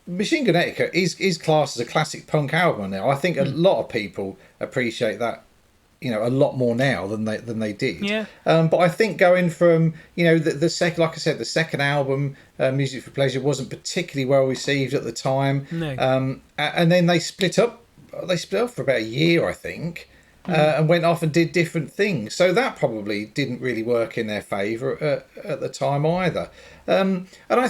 Machine Gun Etiquette is classed as a classic punk album now. I think a lot of people appreciate that a lot more now than they did. Yeah. But I think going from the second, like I said, the second album, Music for Pleasure, wasn't particularly well received at the time. No. And then they split up. They split up for about a year, I think. And went off and did different things. So that probably didn't really work in their favour at the time either. And I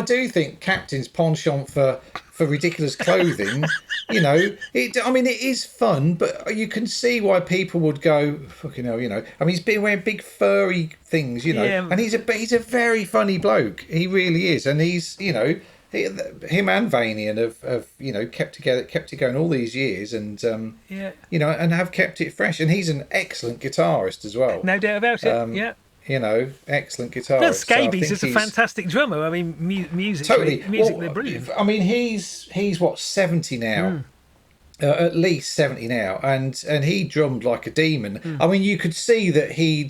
do think Captain's penchant for ridiculous clothing, it is fun, but you can see why people would go, fucking hell, he's been wearing big furry things, and he's a very funny bloke. He really is. And he's, him and Vanian have kept it going all these years, and and have kept it fresh. And he's an excellent guitarist as well. No doubt about it. Excellent guitarist. Well, Scabies is a fantastic drummer. Musically they're brilliant. He's what, 70 now. At least 70 now, and he drummed like a demon. You could see that he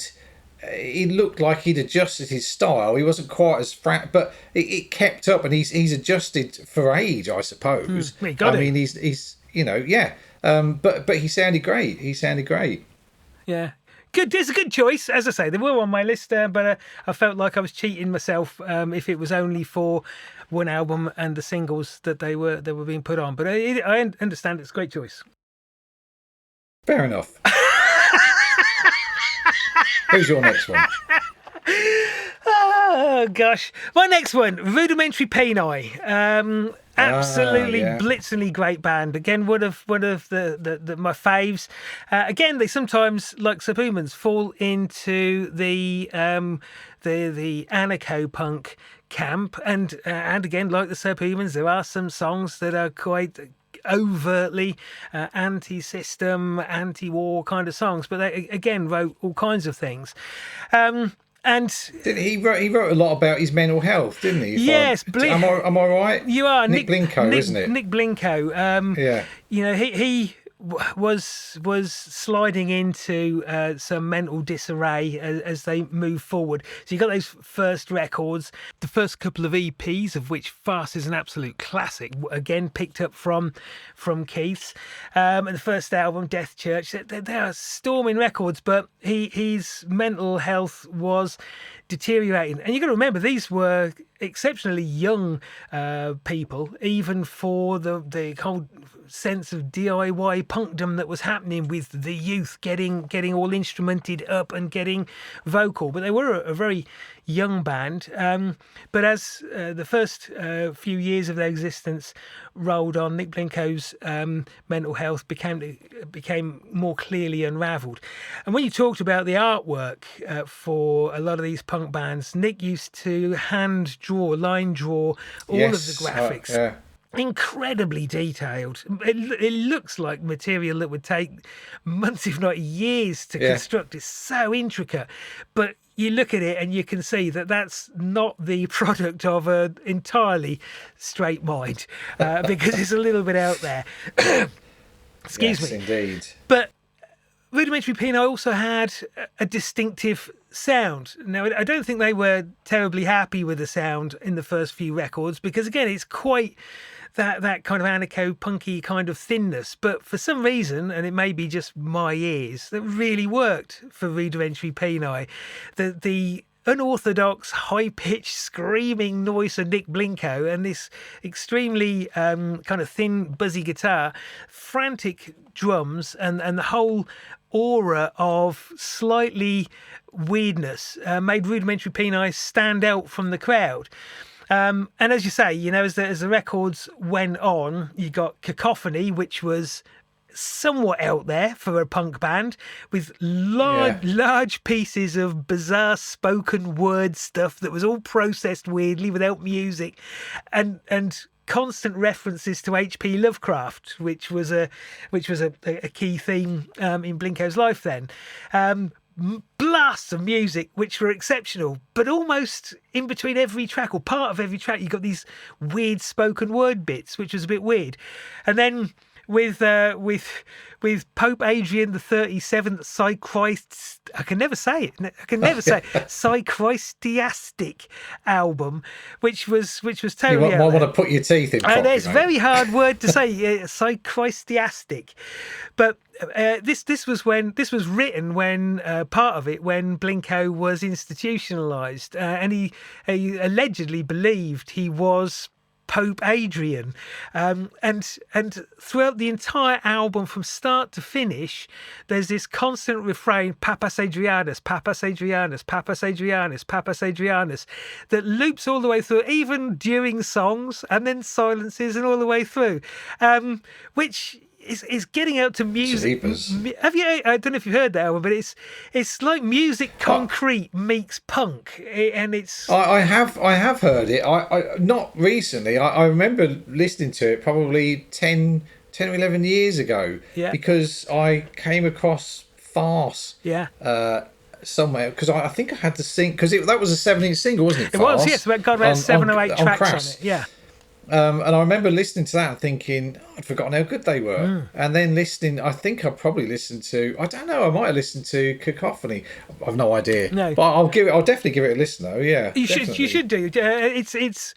looked like he'd adjusted his style. He wasn't quite as but it kept up, and he's adjusted for age, I suppose. He's but he sounded great. Yeah. Good. It's a good choice. As I say, they were on my list, but I felt like I was cheating myself if it was only for one album and the singles that they were being put on. But I understand it's a great choice. Fair enough. Who's your next one? Oh gosh, my next one, Rudimentary Peni. Absolutely blitzingly great band. Again, one of the my faves. Again, they sometimes, like Subhumans, fall into the anarcho-punk camp, and again, like the Subhumans, there are some songs that are quite overtly anti-system, anti-war kind of songs, but they again wrote all kinds of things. And he wrote a lot about his mental health, didn't he? Yes, am I right? You are. Nick Blinko, isn't it? Nick Blinko. He was sliding into some mental disarray as they move forward. So you got those first records, the first couple of EPs, of which Fast is an absolute classic, again picked up from Keith's, and the first album, Death Church. They are storming records, but his mental health was deteriorating. And you've got to remember, these were exceptionally young people, even for the whole sense of DIY punkdom that was happening with the youth getting all instrumented up and getting vocal. But they were a very young band. But as the first few years of their existence rolled on, Nick Blinko's mental health became more clearly unravelled. And when you talked about the artwork for a lot of these punk bands, Nick used to line draw all of the graphics. Yeah. Incredibly detailed. It looks like material that would take months, if not years, to construct. It's so intricate, but you look at it and you can see that that's not the product of an entirely straight mind, because it's a little bit out there. Excuse me. Yes, indeed. But Rudimentary Peni also had a distinctive sound. Now, I don't think they were terribly happy with the sound in the first few records, because again, it's quite that kind of anarcho-punky kind of thinness. But for some reason, and it may be just my ears, that really worked for Rudimentary Peni. The unorthodox, high-pitched, screaming noise of Nick Blinko and this extremely kind of thin, buzzy guitar, frantic drums, and the whole aura of slightly weirdness made Rudimentary Peni stand out from the crowd. And as you say, as the records went on, you got Cacophony, which was somewhat out there for a punk band, with large pieces of bizarre spoken word stuff that was all processed weirdly without music, and constant references to H.P. Lovecraft, which was a key theme in Blinko's life then. Blasts of music which were exceptional, but almost in between every track, or part of every track, you got these weird spoken word bits, which was a bit weird. And then with Pope Adrian the 37th Psychristiastic album, which was totally. You might want to put your teeth in. It's a very hard word to say, Psychristiastic. But this was written when part of it when Blinko was institutionalized, and he allegedly believed he was Pope Adrian, and throughout the entire album from start to finish, there's this constant refrain, Papas Adrianus, Papas Adrianus, Papas Adrianus, Papas Adrianus, that loops all the way through, even during songs, and then silences and all the way through, which is getting out to music. Have you? I don't know if you've heard that album, but it's like Music Concrete meets punk, and it's. I have heard it. I not recently. I remember listening to it probably 10 or 11 years ago. Yeah. Because I came across Farce. Yeah. Somewhere, because I think I had to sing, because that was a 7-inch single, wasn't it? It was, yes. It got about 7 or 8 tracks on it. Yeah. And I remember listening to that and thinking, I'd forgotten how good they were. And then listening, I think I probably listened to, I don't know, I might have listened to Cacophony. I've no idea. No. But I'll definitely give it a listen though, yeah. You should do. It's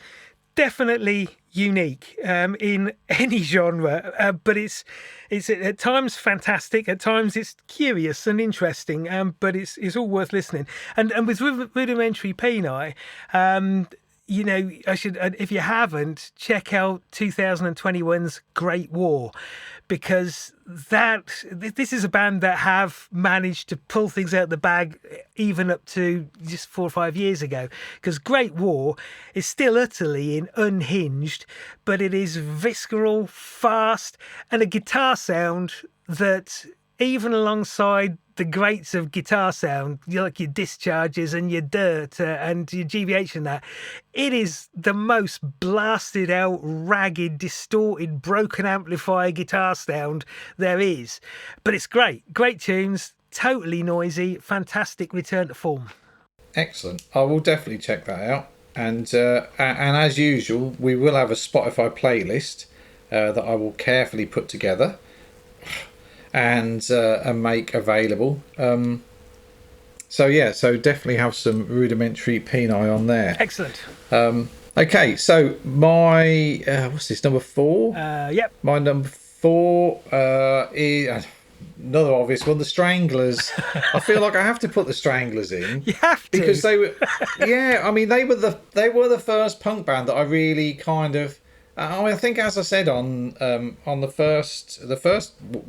definitely unique in any genre, but it's at times fantastic, at times it's curious and interesting, but it's all worth listening. And with Rudimentary Peni, I should, if you haven't, check out 2021's Great War, because this is a band that have managed to pull things out of the bag even up to just 4 or 5 years ago, because Great War is still utterly unhinged, but it is visceral, fast, and a guitar sound that, even alongside the greats of guitar sound, like your discharges and your dirt and your GBH and that, it is the most blasted out, ragged, distorted, broken amplifier guitar sound there is. But it's great tunes, totally noisy, fantastic return to form. Excellent. I will definitely check that out. And as usual, we will have a Spotify playlist that I will carefully put together. and make available. So definitely have some rudimentary peni on there. Excellent. Okay, so my what's this, number 4? Yep. My number 4 is another obvious one, the Stranglers. I feel like I have to put the Stranglers in. You have to, because they were, yeah. I mean, they were the first punk band that I really kind of. I think, as I said on the first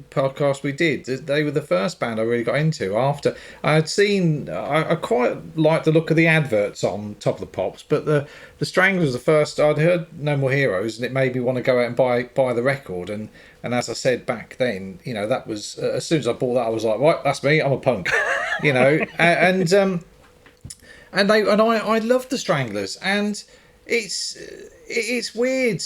podcast we did, they were the first band I really got into. After I had seen, I quite liked the look of the adverts on Top of the Pops, but the Stranglers was the first I'd heard. No More Heroes, and it made me want to go out and buy the record. And as I said back then, that was as soon as I bought that, I was like, right, that's me. I'm a punk, and I loved the Stranglers, and it's weird.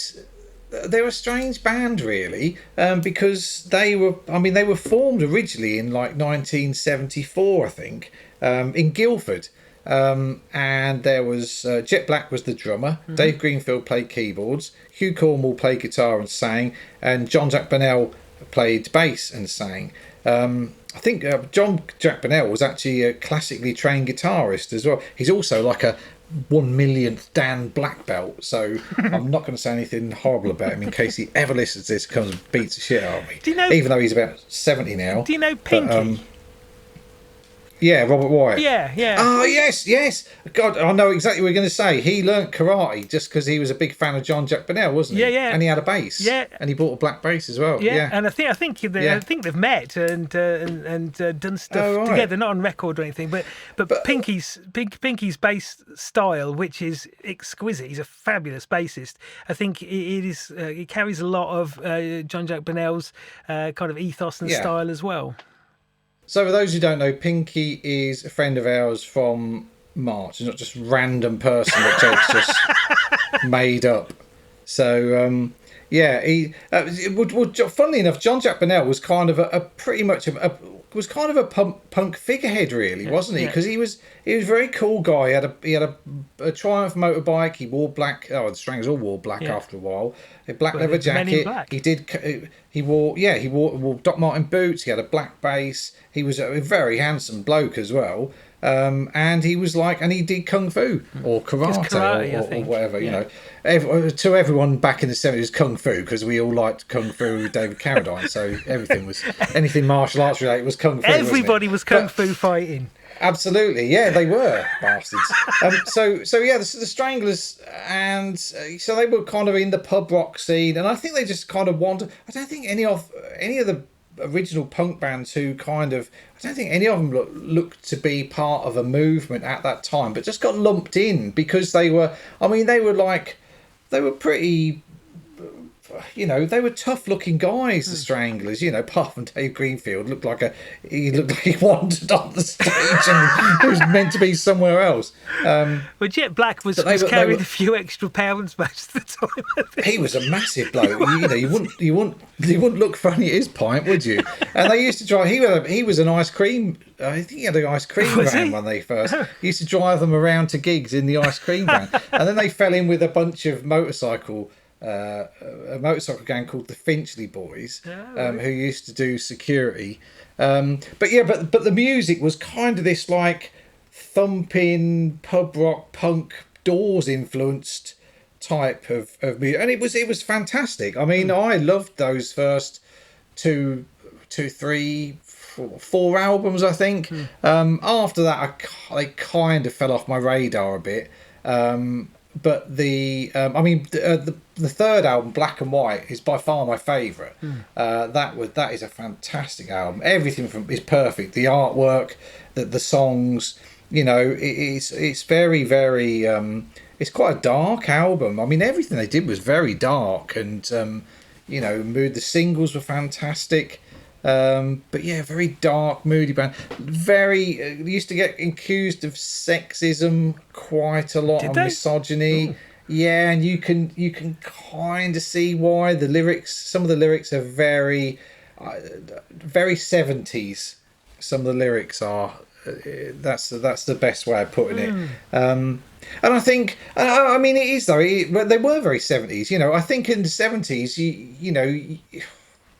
They're a strange band, really, because they were formed originally in like 1974, I think, in Guildford. And there was Jet Black was the drummer, Dave Greenfield played keyboards, Hugh Cornwall played guitar and sang, and John Jack Burnell played bass and sang. I think John Jack Burnell was actually a classically trained guitarist as well. He's also like a 1 millionth Dan black belt, so I'm not going to say anything horrible about him in case he ever listens to this, comes and beats the shit out of me. Even though he's about 70 now. Do you know Pinky? Yeah, Robert Wyatt. Yeah. Oh, yes. God, I know exactly what you're going to say. He learnt karate just because he was a big fan of John Jack Burnell, wasn't he? Yeah. And he had a bass. Yeah. And he bought a black bass as well. Yeah. And I think they've met and done stuff together, not on record or anything. But Pinky's bass style, which is exquisite. He's a fabulous bassist. I think it carries a lot of John Jack Burnell's kind of ethos and style as well. So for those who don't know, Pinky is a friend of ours from March. He's not just a random person that Jake's just made up. So, funnily enough, John Jack Burnell was kind of a punk figurehead, really, wasn't he? Because he was a very cool guy. He had a Triumph motorbike. He wore black. Oh, the Stranglers all wore black after a while. A black leather jacket. He wore Doc Martin boots. He had a black bass. He was a very handsome bloke as well. And he did kung fu or karate, or whatever, you know. To everyone back in the 70s, kung fu, because we all liked kung fu with David Carradine, so anything martial arts related was kung fu. Everybody was kung fu fighting. Absolutely, yeah, they were bastards. The Stranglers, and so they were kind of in the pub rock scene, and I think they just kind of wanted. I don't think any of the original punk bands I don't think any of them looked to be part of a movement at that time, but just got lumped in because they were pretty, they were tough looking guys, the Stranglers, apart from Dave Greenfield, looked like he wandered on the stage and he was meant to be somewhere else. Well, Jet Black was carrying a few extra pounds most of the time, I think. He was a massive bloke. You wouldn't look funny at his pint, would you? And they used to drive. He was an ice cream. I think he had an ice cream van when they first. He used to drive them around to gigs in the ice cream van, and then they fell in with a bunch of a motorcycle gang called the Finchley Boys, who used to do security. But the music was kind of this like thumping pub rock punk Doors influenced type of music, and it was fantastic. I mean, I loved those first two, three, four albums, I think. After that, they kind of fell off my radar a bit. But the third album, Black and White, is by far my favourite. That is a fantastic album. Everything is perfect. The artwork, the songs, it's very, very. It's quite a dark album. I mean, everything they did was very dark, and the singles were fantastic. But yeah, very dark, moody band. They used to get accused of sexism quite a lot, and misogyny. Ooh. Yeah, and you can kind of see why the lyrics. Some of the lyrics are very, very 70s. Some of the lyrics are. That's the best way of putting it. And I think, I mean, it is though. They were very 70s. I think in the 70s,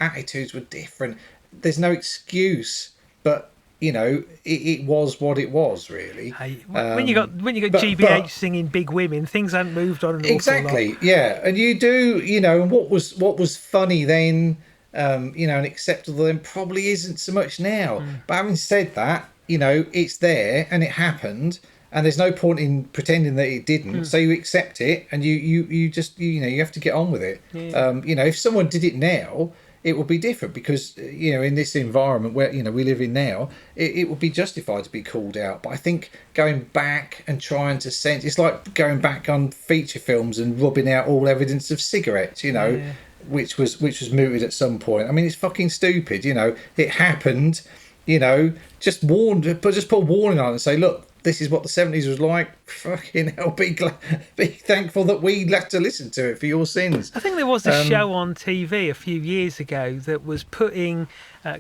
attitudes were different. There's no excuse, but it was what it was, really. Hey, when you got But GBH singing Big Women, things hadn't moved on an awful lot. exactly, yeah, and you do, and what was funny then, and acceptable then probably isn't so much now. But having said that, it's there and it happened, and there's no point in pretending that it didn't. So you accept it, and you just you have to get on with it. Yeah. If someone did it now, it would be different because in this environment where we live in now, it would be justified to be called out. But I think going back and trying to sense, it's like going back on feature films and rubbing out all evidence of cigarettes, Yeah. which was mooted at some point. I mean, it's fucking stupid. It happened. Just put a warning on it and say, look, this is what the 70s was like. Fucking hell, be thankful that we had to listen to it for your sins. I think there was a show on TV a few years ago that was putting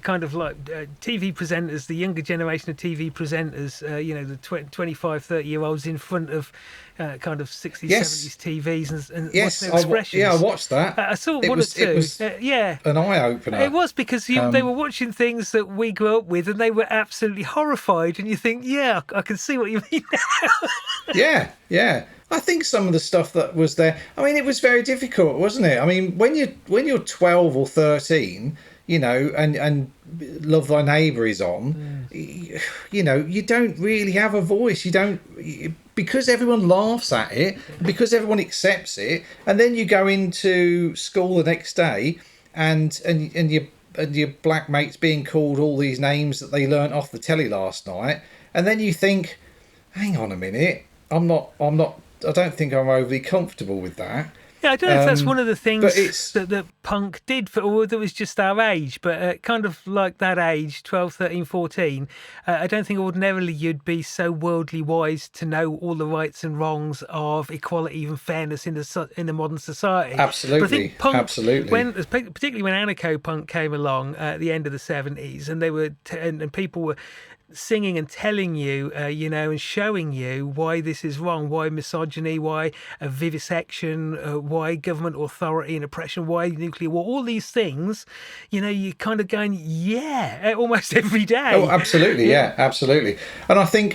kind of like TV presenters, the younger generation of TV presenters, the 25, 30-year-olds in front of kind of 60s, Yes. 70s TVs and Yes, watching their expressions. I watched that. I saw It one was- or two. it was Yeah. An eye opener. It was because they were watching things that we grew up with and they were absolutely horrified. And you think, yeah, I can see what you mean now. Yeah. I think some of the stuff that was there. I mean, it was very difficult, wasn't it? I mean, when you're 12 or 13, and Love Thy Neighbour is on, you don't really have a voice. You don't, because everyone laughs at it, because everyone accepts it, and then you go into school the next day, and your black mates being called all these names that they learnt off the telly last night, and then you think, hang on a minute, I don't think I'm overly comfortable with that. Yeah, I don't know if that's one of the things but it's- that punk did, or that was just our age, but kind of like that age, 12, 13, 14, I don't think ordinarily you'd be so worldly wise to know all the rights and wrongs of equality and fairness in the modern society. Absolutely, but I think punk, absolutely. particularly when anarcho-punk came along at the end of the 70s, and they were and people were singing and telling you, and showing you why this is wrong, why misogyny, why vivisection, why government authority and oppression, why nuclear war, all these things, you're kind of going, yeah, almost every day. Oh, absolutely, yeah, absolutely. And I think,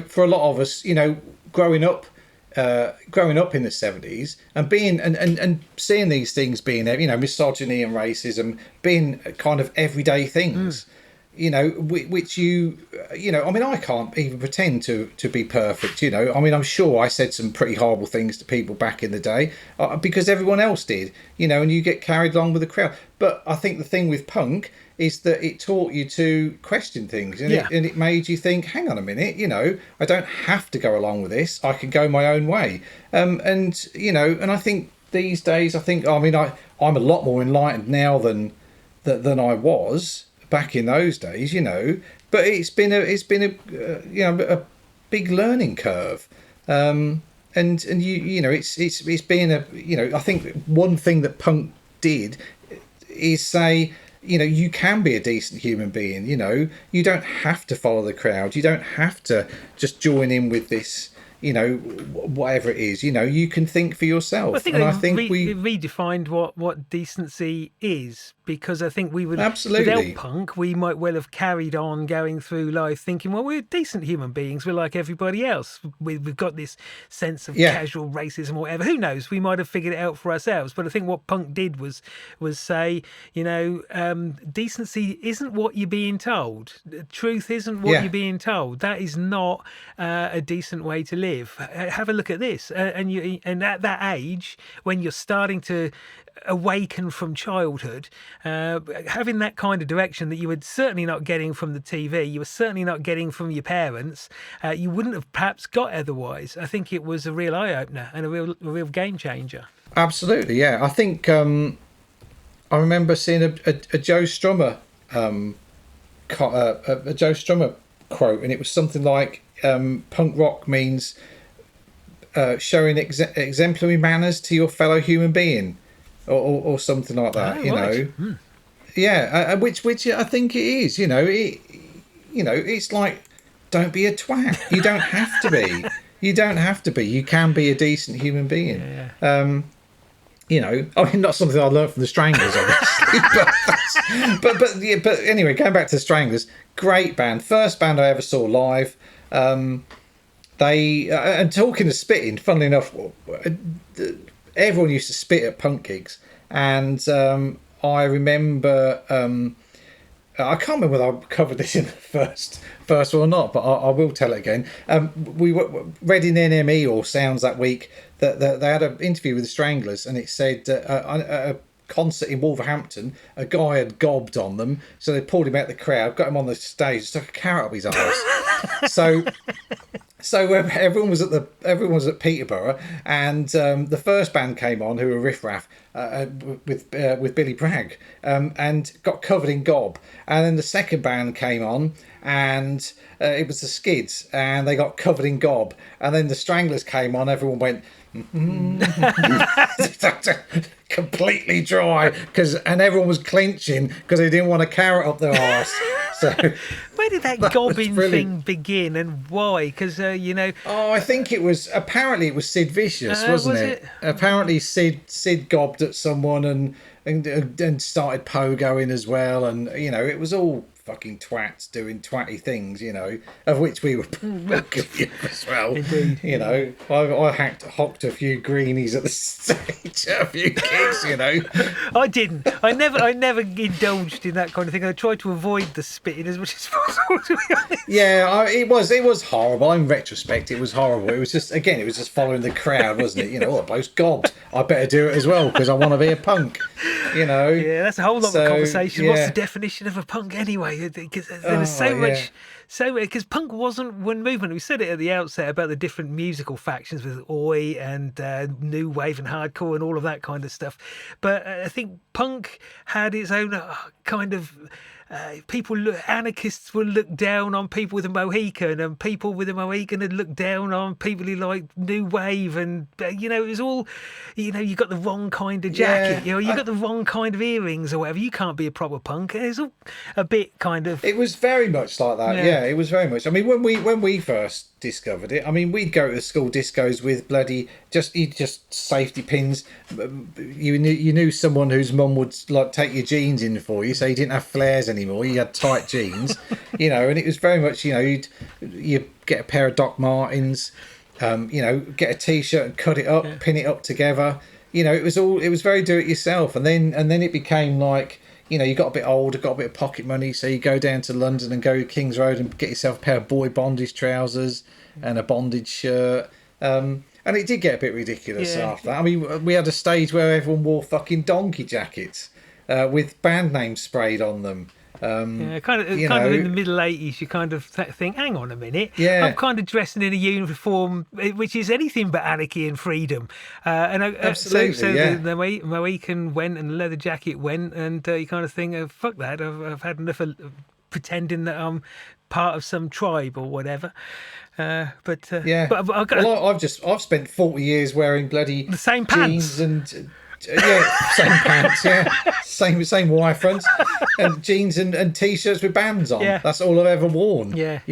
for a lot of us, growing up in the 70s and being and seeing these things being, misogyny and racism being kind of everyday things. Which I mean, I can't even pretend to be perfect. I mean, I'm sure I said some pretty horrible things to people back in the day because everyone else did. And you get carried along with the crowd. But I think the thing with punk is that it taught you to question things, and it made you think, hang on a minute, I don't have to go along with this. I can go my own way. And I think these days, I'm a lot more enlightened now than I was back in those days, but it's been a big learning curve, and it's been I think one thing that punk did is say, you can be a decent human being. You don't have to follow the crowd. You don't have to just join in with this. Whatever it is, you can think for yourself. I think we redefined what decency is, because I think we would, absolutely, without punk, we might well have carried on going through life thinking, well, we're decent human beings. We're like everybody else. We've got this sense of casual racism or whatever. Who knows? We might have figured it out for ourselves. But I think what punk did was say, decency isn't what you're being told. Truth isn't what you're being told. That is not a decent way to live. Have a look at this, and at that age, when you're starting to awaken from childhood, having that kind of direction that you were certainly not getting from the TV, you were certainly not getting from your parents, you wouldn't have perhaps got otherwise. I think it was a real eye opener and a real game changer. Absolutely, yeah. I think I remember seeing a Joe Strummer a Joe Strummer quote, and it was something like, punk rock means showing exemplary manners to your fellow human being, or something like that. Yeah, which I think it is. It's like, don't be a twat. You don't have to be. You don't have to be. You can be a decent human being. Yeah. I mean, not something I learned from the Stranglers, obviously, but anyway, going back to the Stranglers, great band, first band I ever saw live. They and talking of spitting, funnily enough, everyone used to spit at punk gigs, and I remember. I can't remember whether I covered this in the first one or not, but I will tell it again. We read in NME or Sounds that week that they had an interview with the Stranglers, and it said a concert in Wolverhampton, a guy had gobbed on them, so they pulled him out the crowd, got him on the stage, stuck a carrot up his arse. So everyone was at Peterborough, and the first band came on, who were Riff Raff, with Billy Bragg, and got covered in gob. And then the second band came on, and it was the Skids, and they got covered in gob. And then the Stranglers came on, everyone went completely dry, and everyone was clenching because they didn't want a carrot up their arse. So where did that gobbing thing begin, and why? Because I think it was Sid Vicious, wasn't it? Apparently Sid gobbed at someone and started pogoing as well, and it was all fucking twats doing twatty things, of which we were guilty of as well. Indeed. I hocked a few greenies at the stage at a few gigs, I didn't. I never indulged in that kind of thing. I tried to avoid the spitting as much as possible, to be honest. Yeah, it was horrible. In retrospect, it was horrible. It was just following the crowd, wasn't it? The bloke's gobbed. I better do it as well because I want to be a punk. Yeah, that's a whole lot of conversation. Yeah. What's the definition of a punk anyway? Because there's so much, because punk wasn't one movement. We said it at the outset about the different musical factions with Oi and new wave and hardcore and all of that kind of stuff. But I think punk had its own kind of. Anarchists would look down on people with a Mohican, and people with a Mohican would look down on people who like new wave, and it was all, you got the wrong kind of jacket, you got the wrong kind of earrings or whatever. You can't be a proper punk. It was all a bit kind of. It was very much like that. Yeah, it was very much. I mean, when we first discovered it, I mean, we'd go to the school discos with bloody just safety pins. You knew someone whose mum would like take your jeans in for you, so you didn't have flares anymore. You had tight jeans, and it was very much, you get a pair of Doc Martens, get a t-shirt and cut it up, pin it up together. It was very do it yourself, and then it became like. You got a bit older, got a bit of pocket money, so you go down to London and go to King's Road and get yourself a pair of boy bondage trousers and a bondage shirt. And it did get a bit ridiculous after that. I mean, we had a stage where everyone wore fucking donkey jackets with band names sprayed on them. Kind of in the middle 80s, you kind of think, hang on a minute, I'm kind of dressing in a uniform which is anything but anarchy and freedom. Absolutely, so the Mohican went and the leather jacket went, and you kind of think, fuck that, I've had enough of pretending that I'm part of some tribe or whatever. But I've spent 40 years wearing bloody the same jeans pants and same pants, same Y fronts and jeans and t-shirts with bands on. That's all I've ever worn. You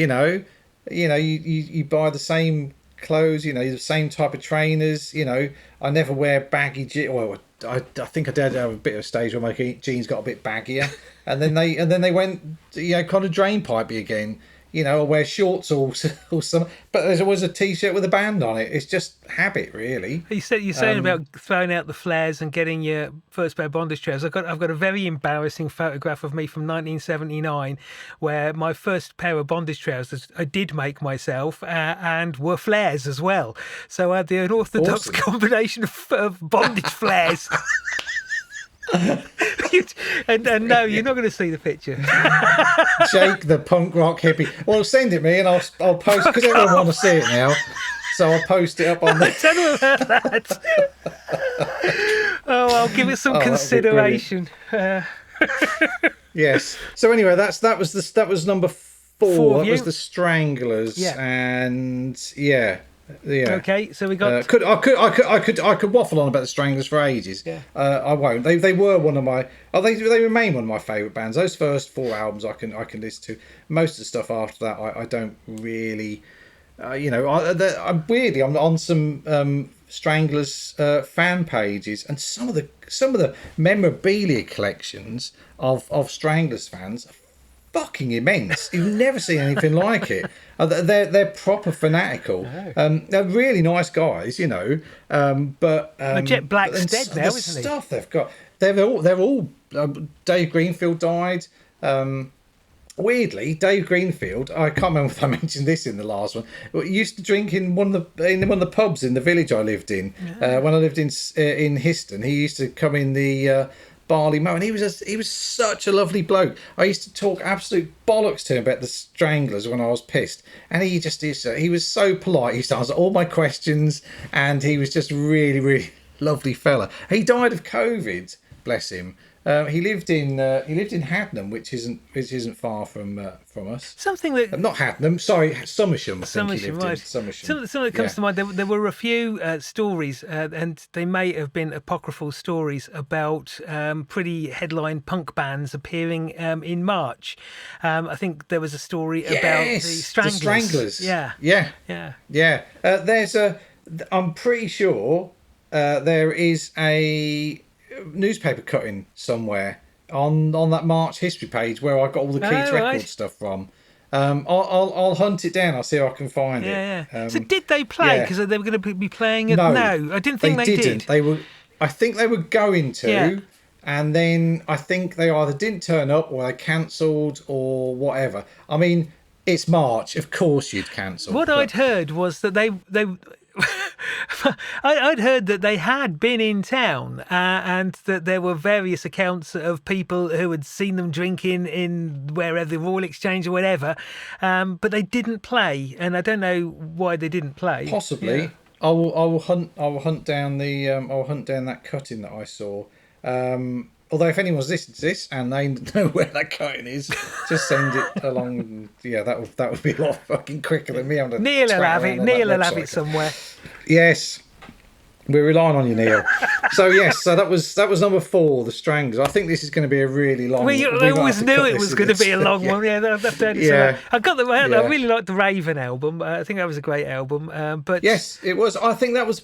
buy the same clothes, the same type of trainers. I never wear baggy jeans. I think I did have a bit of a stage where my jeans got a bit baggier, and then they went kind of drain pipey again. I wear shorts or something, but there's always a t-shirt with a band on it. It's just habit, really. You're saying about throwing out the flares and getting your first pair of bondage trousers. I've got a very embarrassing photograph of me from 1979 where my first pair of bondage trousers I did make myself and were flares as well. So I had the unorthodox combination of bondage flares. and no, you're not going to see the picture. Jake, the punk rock hippie. Well, send it me and I'll post, because everyone want to see it now. So I'll post it up on there. Tell them about that. I'll give it some consideration. Yes. So anyway, that was number 4. That was the Stranglers, and Okay, so we got. I could waffle on about the Stranglers for ages. I won't. They were one of my. They remain one of my favourite bands. Those first 4 albums I can listen to. Most of the stuff after that I don't really. I'm on some Stranglers fan pages, and some of the memorabilia collections of Stranglers fans are fucking immense. You've never seen anything like it. They're proper fanatical. They're really nice guys, you know. Jet Black's then dead now, the isn't he? stuff they've got, they're all. Dave Greenfield died. Weirdly, Dave Greenfield, I can't remember if I mentioned this in the last one, but he used to drink in one of the pubs in the village I lived in. When I lived in Histon, he used to come in the Barley Mow, and he was such a lovely bloke. I used to talk absolute bollocks to him about the Stranglers when I was pissed, and he was so polite. He used to answer all my questions, and he was just really, really lovely fella. He died of COVID, bless him. He lived in Hadnam, which isn't far from us. Something that Not Hadnam, sorry, Somersham. I think he Somersham, lived right. in Somersham. Something that comes to mind. There were a few stories, and they may have been apocryphal stories about pretty headline punk bands appearing in March. I think there was a story about the Stranglers. The Stranglers. Yeah. I'm pretty sure there is a newspaper cutting somewhere on that March history page where I got all the Keith Records stuff from. I'll hunt it down. I'll see if I can find it. So did they play? Because they were going to be playing it. No, I didn't think they did. I think they were going to, and then I think they either didn't turn up or they cancelled or whatever. I mean, it's March. Of course you'd cancel. What I'd heard was that they I'd heard that they had been in town and that there were various accounts of people who had seen them drinking in wherever, the Royal Exchange or whatever, but they didn't play, and I don't know why they didn't play. Possibly, yeah. I will hunt down that cutting that I saw. Although if anyone's listened to this and they know where that cutting is, just send it along. Yeah, that would be a lot fucking quicker than me. Neil will have it. Neil will have it somewhere. Yes, we're relying on you, Neil. So that was number 4, the Stranglers. I think this is going to be a really long. I always knew it was going to be a long one. Yeah, I got the. I really liked the Raven album. I think that was a great album. But yes, it was. I think that was,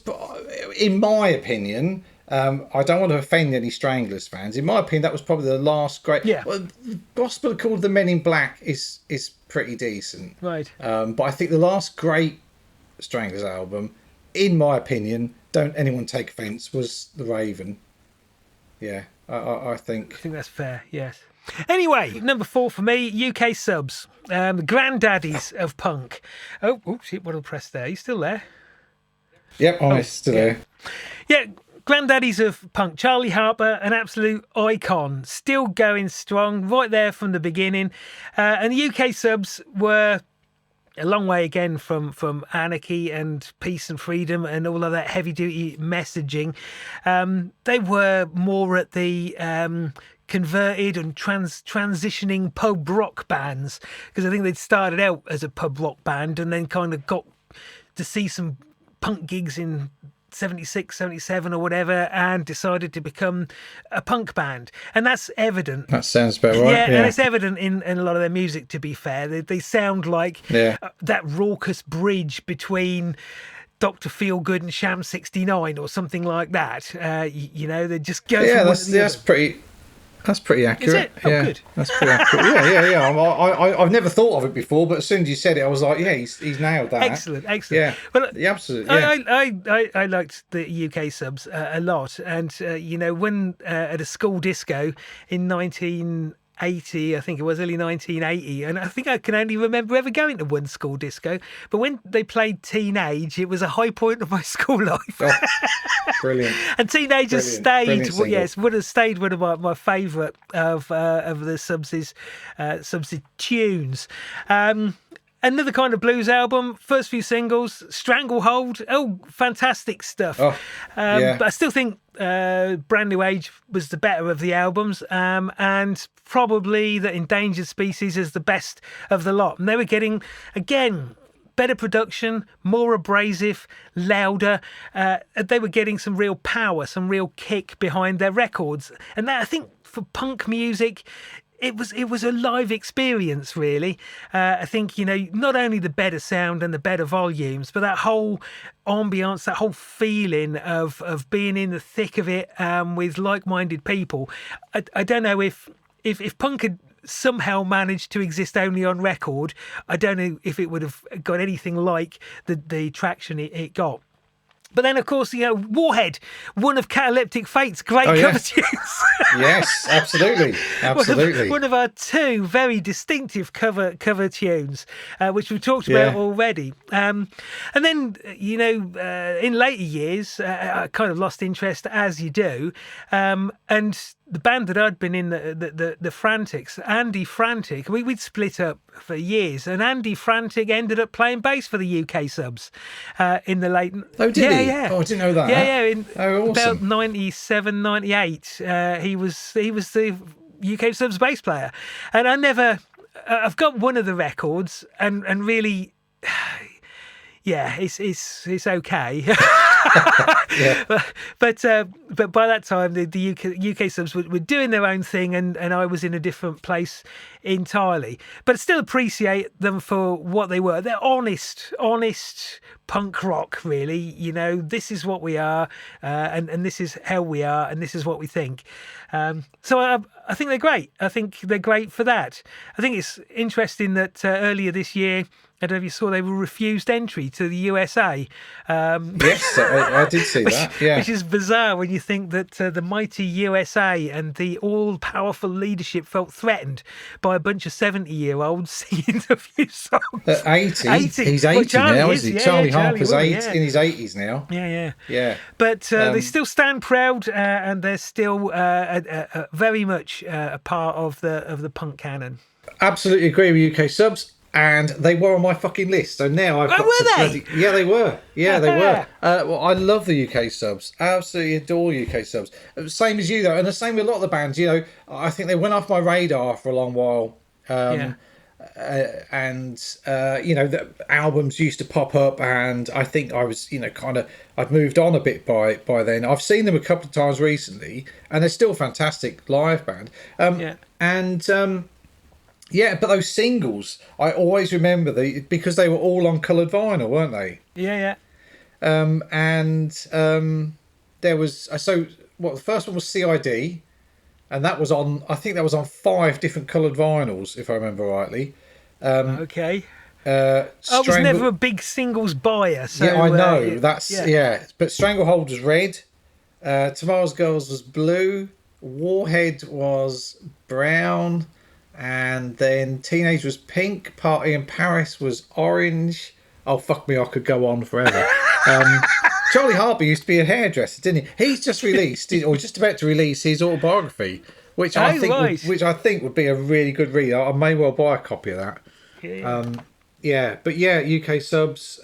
in my opinion. I don't want to offend any Stranglers fans. In my opinion, that was probably the last great. Yeah. Well, the gospel called The Men in Black is pretty decent. Right. But I think the last great Stranglers album, in my opinion, don't anyone take offence, was The Raven. Yeah, I think. I think that's fair. Yes. Anyway, number 4 for me, UK subs, the granddaddies of punk. Oh, shit! What I pressed there? You still there? Yep, I'm still there. Yeah. Granddaddies of punk, Charlie Harper, an absolute icon, still going strong, right there from the beginning. And the UK subs were a long way again from anarchy and peace and freedom and all of that heavy-duty messaging. They were more at the converted and transitioning pub rock bands, because I think they'd started out as a pub rock band and then kind of got to see some punk gigs in 76, 77 or whatever, and decided to become a punk band. And that's evident. That sounds about right. Yeah, and it's evident in a lot of their music, to be fair. They sound like that raucous bridge between Dr. Feelgood and Sham 69 or something like that. They just go from That's pretty accurate. Is it? Oh, yeah, good. That's pretty accurate. Yeah. I've never thought of it before, but as soon as you said it, I was like, yeah, he's nailed that. Excellent. Yeah, well, absolutely. Yeah. I liked the UK subs a lot, and when at a school disco in 1980, I think it was early 1980, and I think I can only remember ever going to one school disco, but when they played Teenage, it was a high point of my school life. Oh, brilliant. And Teenage has stayed. Brilliant Yes, would have stayed one of my favourite of the subs' tunes. Another kind of blues album. First few singles, Stranglehold. Oh, fantastic stuff. But I still think Brand New Age was the better of the albums, and probably that Endangered Species is the best of the lot. And they were getting, again, better production, more abrasive, louder. They were getting some real power, some real kick behind their records. And that, I think, for punk music, it was a live experience, really. I think, not only the better sound and the better volumes, but that whole ambience, that whole feeling of being in the thick of it, with like-minded people. I don't know if punk had somehow managed to exist only on record, I don't know if it would have got anything like the traction it got. But then, of course, Warhead, one of Cataleptic Fate's great cover tunes. Yes, absolutely. Absolutely. One of our two very distinctive cover tunes, which we've talked about already. And then, in later years, I kind of lost interest, as you do. And the band that I'd been in, the Frantics, Andy Frantic, we'd split up for years, and Andy Frantic ended up playing bass for the UK subs in the late... Oh, did he? Yeah. Oh, I didn't know that. Yeah. Awesome. About 97, 98, he was the UK subs bass player. And I've got one of the records, and really... Yeah, it's okay. But by that time the UK subs were doing their own thing, and I was in a different place entirely. But I still appreciate them for what they were. They're honest punk rock, really. This is what we are, and this is how we are, and this is what we think. So I think they're great. I think they're great for that. I think it's interesting that earlier this year, I don't know if you saw, they were refused entry to the USA. Yes, I did see that. Yeah, which is bizarre when you think that the mighty USA and the all-powerful leadership felt threatened by a bunch of 70-year-olds singing a few songs. 80. He's 80 now, isn't he? Charlie Harper's in his 80s now. Yeah. But they still stand proud, and they're still very much a part of the punk canon. Absolutely agree with UK subs. And they were on my fucking list. So now I've got they? Yeah, they were. Yeah, they were. Well, I love the UK subs. I absolutely adore UK subs. Same as you, though. And the same with a lot of the bands. I think they went off my radar for a long while. The albums used to pop up, and I think I was, I'd moved on a bit by then. I've seen them a couple of times recently, and they're still a fantastic live band. But those singles, I always remember because they were all on coloured vinyl, weren't they? Yeah. There was the first one was CID, and that was on. I think that was on 5 different coloured vinyls, if I remember rightly. Okay. I was never a big singles buyer. So, yeah, I know But Stranglehold was red. Tomorrow's Girls was blue. Warhead was brown. And then Teenage was pink. Party in Paris was orange. Oh, fuck me, I could go on forever. Charlie Harper used to be a hairdresser, didn't he? He's just released, or just about to release, his autobiography, which I think would be a really good read. I may well buy a copy of that. UK subs.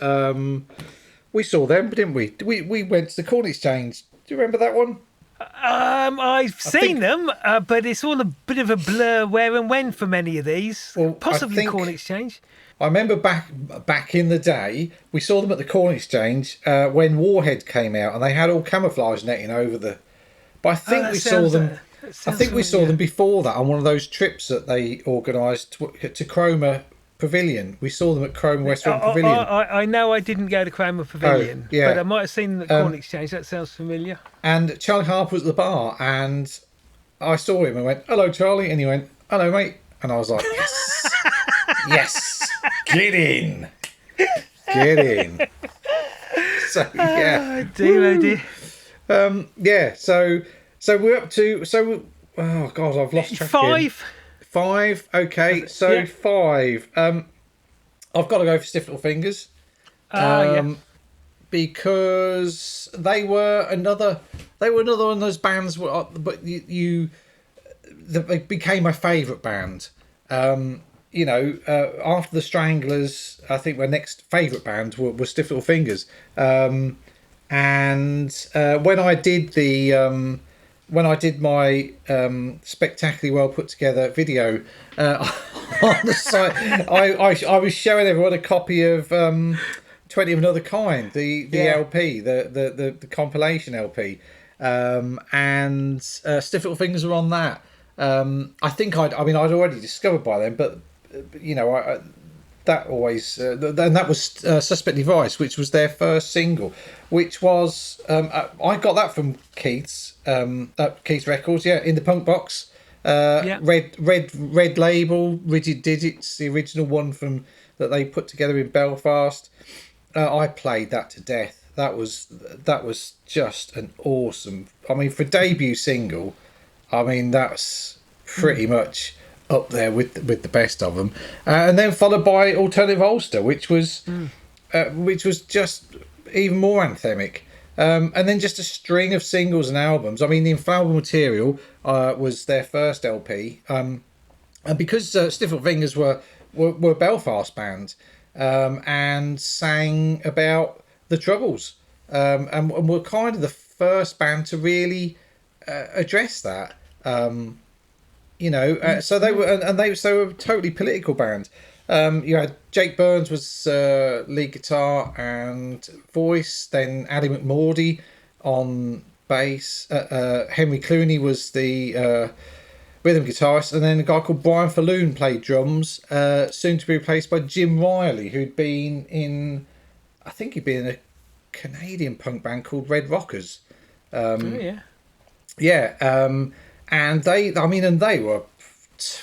We saw them, didn't we? We went to the Corn Exchange. Do you remember that one? I've seen them, but it's all a bit of a blur where and when for many of these. Well, possibly Corn Exchange. I remember back in the day, we saw them at the Corn Exchange when Warhead came out, and they had all camouflage netting over the. But I think we saw them. I think we saw them before that on one of those trips that they organised to Cromer Pavilion. We saw them at Cromer Westbourne Pavilion. I know I didn't go to Cromer Pavilion, but I might have seen them at Corn Exchange. That sounds familiar. And Charlie Harper was at the bar, and I saw him and went, "Hello, Charlie," and he went, "Hello, mate," and I was like, "Yes, yes, get in." So oh dear. So we're up to oh god, I've lost track. 5. Okay, so 5. I've got to go for Stiff Little Fingers. Because they were another one of those bands, but they became my favourite band. After the Stranglers, I think my next favourite band was Stiff Little Fingers. And when I did my spectacularly well put together video on the site, I was showing everyone a copy of 20 of Another Kind, the LP, the compilation LP, and Stiff Little Fingers were on that. I think I'd already discovered by then, but you know, that always and that was Suspect Device, which was their first single, which was I got that from Keith's Records, yeah, in the punk box. Yeah. Red label, Rigid Digits, the original one from that they put together in Belfast. I played that to death. That was just an awesome. I mean, for debut single, I mean that's pretty much up there with the best of them. And then followed by Alternative Ulster, which was just even more anthemic. And then just a string of singles and albums. I mean, the Inflammable Material was their first LP, and because Stifled Fingers were a Belfast band, and sang about the Troubles, and were kind of the first band to really address that. So they were, and they so were a totally political band. You had Jake Burns was lead guitar and voice, then Addy McMordy on bass. Henry Clooney was the rhythm guitarist, and then a guy called Brian Falloon played drums. Soon to be replaced by Jim Riley, who'd been in, I think he'd been in a Canadian punk band called Red Rockers. Oh yeah. Yeah, and they were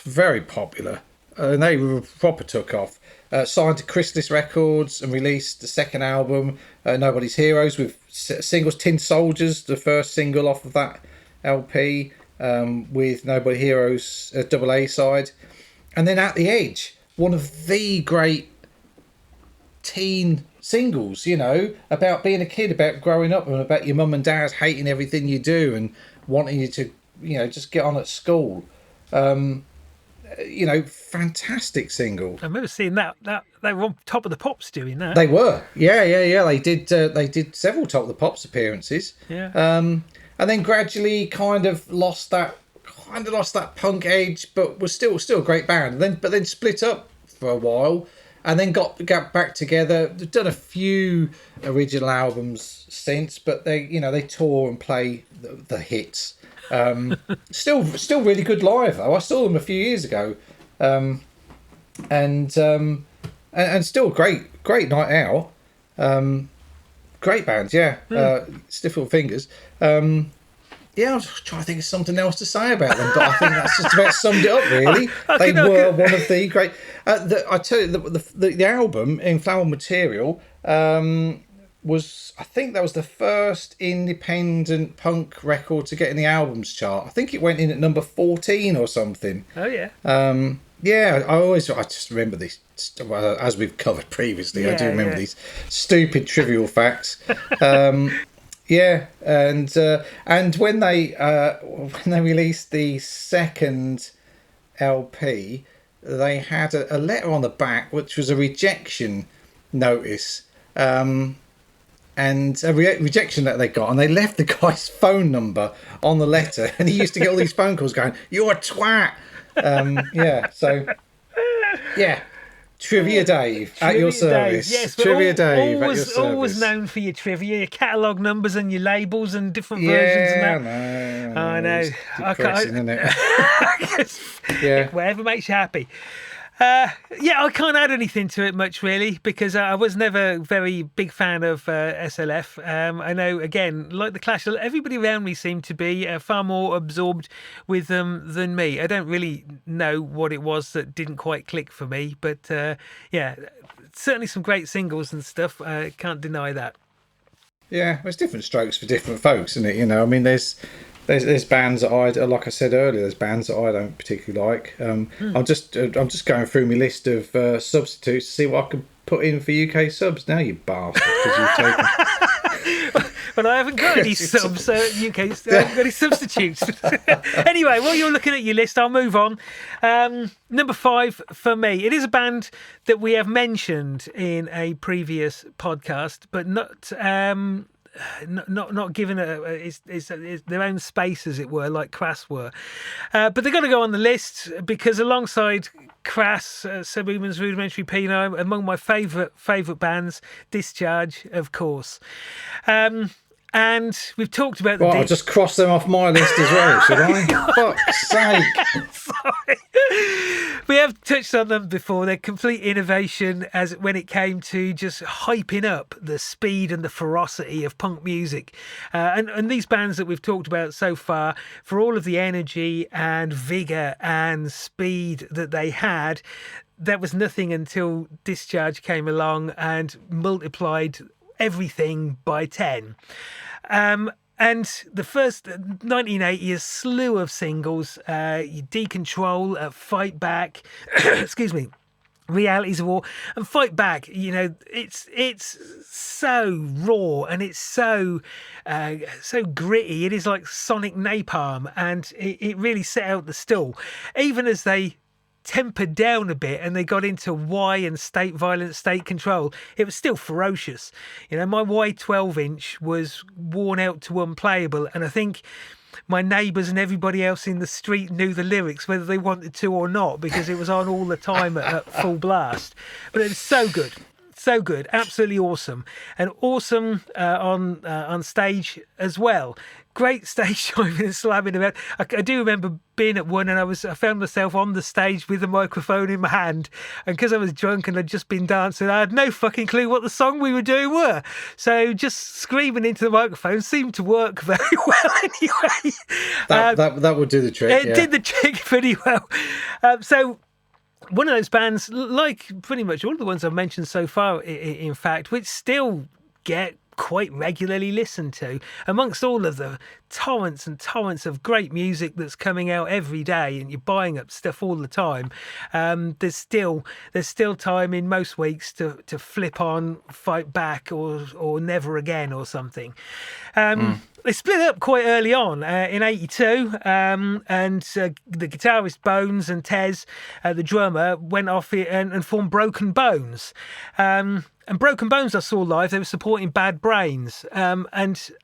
very popular, and they were proper took off. Signed to Chrysalis Records and released the second album, Nobody's Heroes, with singles. Tin Soldiers, the first single off of that LP, with Nobody Heroes, double A side, and then At the Edge, one of the great teen singles, you know, about being a kid, about growing up, and about your mum and dad hating everything you do and wanting you to, you know, just get on at school. Fantastic single. I remember seeing that they were on Top of the Pops doing that. They were, yeah. They did several Top of the Pops appearances. Yeah. And then gradually kind of lost that punk edge, but was still a great band. But then split up for a while, and then got back together. They've done a few original albums since, but they tour and play the hits. Still really good live though. I saw them a few years ago, and still great night out. Great bands, yeah. Stifled Fingers. I was trying to think of something else to say about them, but I think that's just about summed it up. Really, they were one of the great. I tell you, the album Inflammable Material I think that was the first independent punk record to get in the albums chart. I think it went in at number 14 or something. Oh yeah. I just remember these, as we've covered previously. I do remember these stupid trivial facts. And when they released the second LP, they had a letter on the back which was a rejection notice. And a rejection that they got, and they left the guy's phone number on the letter, and he used to get all these phone calls going, "You're a twat." Trivia Dave at your service. Yes, Trivia Dave at your service. Always known for your trivia, your catalogue numbers and your labels and different versions and that. I know. It's depressing, isn't it? Yeah. Whatever makes you happy. I can't add anything to it much really, because I was never a very big fan of SLF. I know, again, like the Clash, everybody around me seemed to be far more absorbed with them than me. I don't really know what it was that didn't quite click for me, but certainly some great singles and stuff. Can't deny that. Yeah, there's different strokes for different folks, isn't it? You know, I mean, there's bands that like I said earlier, there's bands that I don't particularly like. I'm just going through my list of substitutes to see what I can put in for UK subs now, you bastard, because you've taken. But I haven't got any subs, UK. I haven't got any substitutes. Anyway, while you're looking at your list, I'll move on. Number 5 for me. It is a band that we have mentioned in a previous podcast, but not given it's their own space, as it were, like Crass were. But they're going to go on the list because alongside Crass, Subhuman's Rudimentary Penile, among my favourite bands, Discharge, of course. And we've talked about the Well, I'll just cross them off my list as well, should I? Fuck's sake. Sorry. We have touched on them before. They're complete innovation as when it came to just hyping up the speed and the ferocity of punk music. And these bands that we've talked about so far, for all of the energy and vigour and speed that they had, that was nothing until Discharge came along and multiplied everything by 10. And the first 1980, a slew of singles, Decontrol, Fight Back, excuse me, Realities of War, and Fight Back. You know, it's so raw and it's so gritty. It is like sonic napalm, and it really set out the stall. Even as they tempered down a bit and they got into Y and State Violence, State Control, it was still ferocious. You know, my Y 12-inch was worn out to unplayable, and I think my neighbours and everybody else in the street knew the lyrics whether they wanted to or not, because it was on all the time at full blast. But it was so good. So good, absolutely awesome, and awesome on stage as well. Great stage diving and slamming about. I do remember being at one, and I found myself on the stage with a microphone in my hand, and because I was drunk and I'd just been dancing, I had no fucking clue what the song we were doing were. So just screaming into the microphone seemed to work very well anyway. That would do the trick. It did the trick pretty well. So one of those bands, like pretty much all of the ones I've mentioned so far, in fact, which still get quite regularly listened to amongst all of the torrents and torrents of great music that's coming out every day, and you're buying up stuff all the time. There's still time in most weeks to flip on Fight Back or Never Again or something. They split up quite early on in '82, and the guitarist Bones and Tez, the drummer, went off and formed Broken Bones. And Broken Bones I saw live. They were supporting Bad Brains, and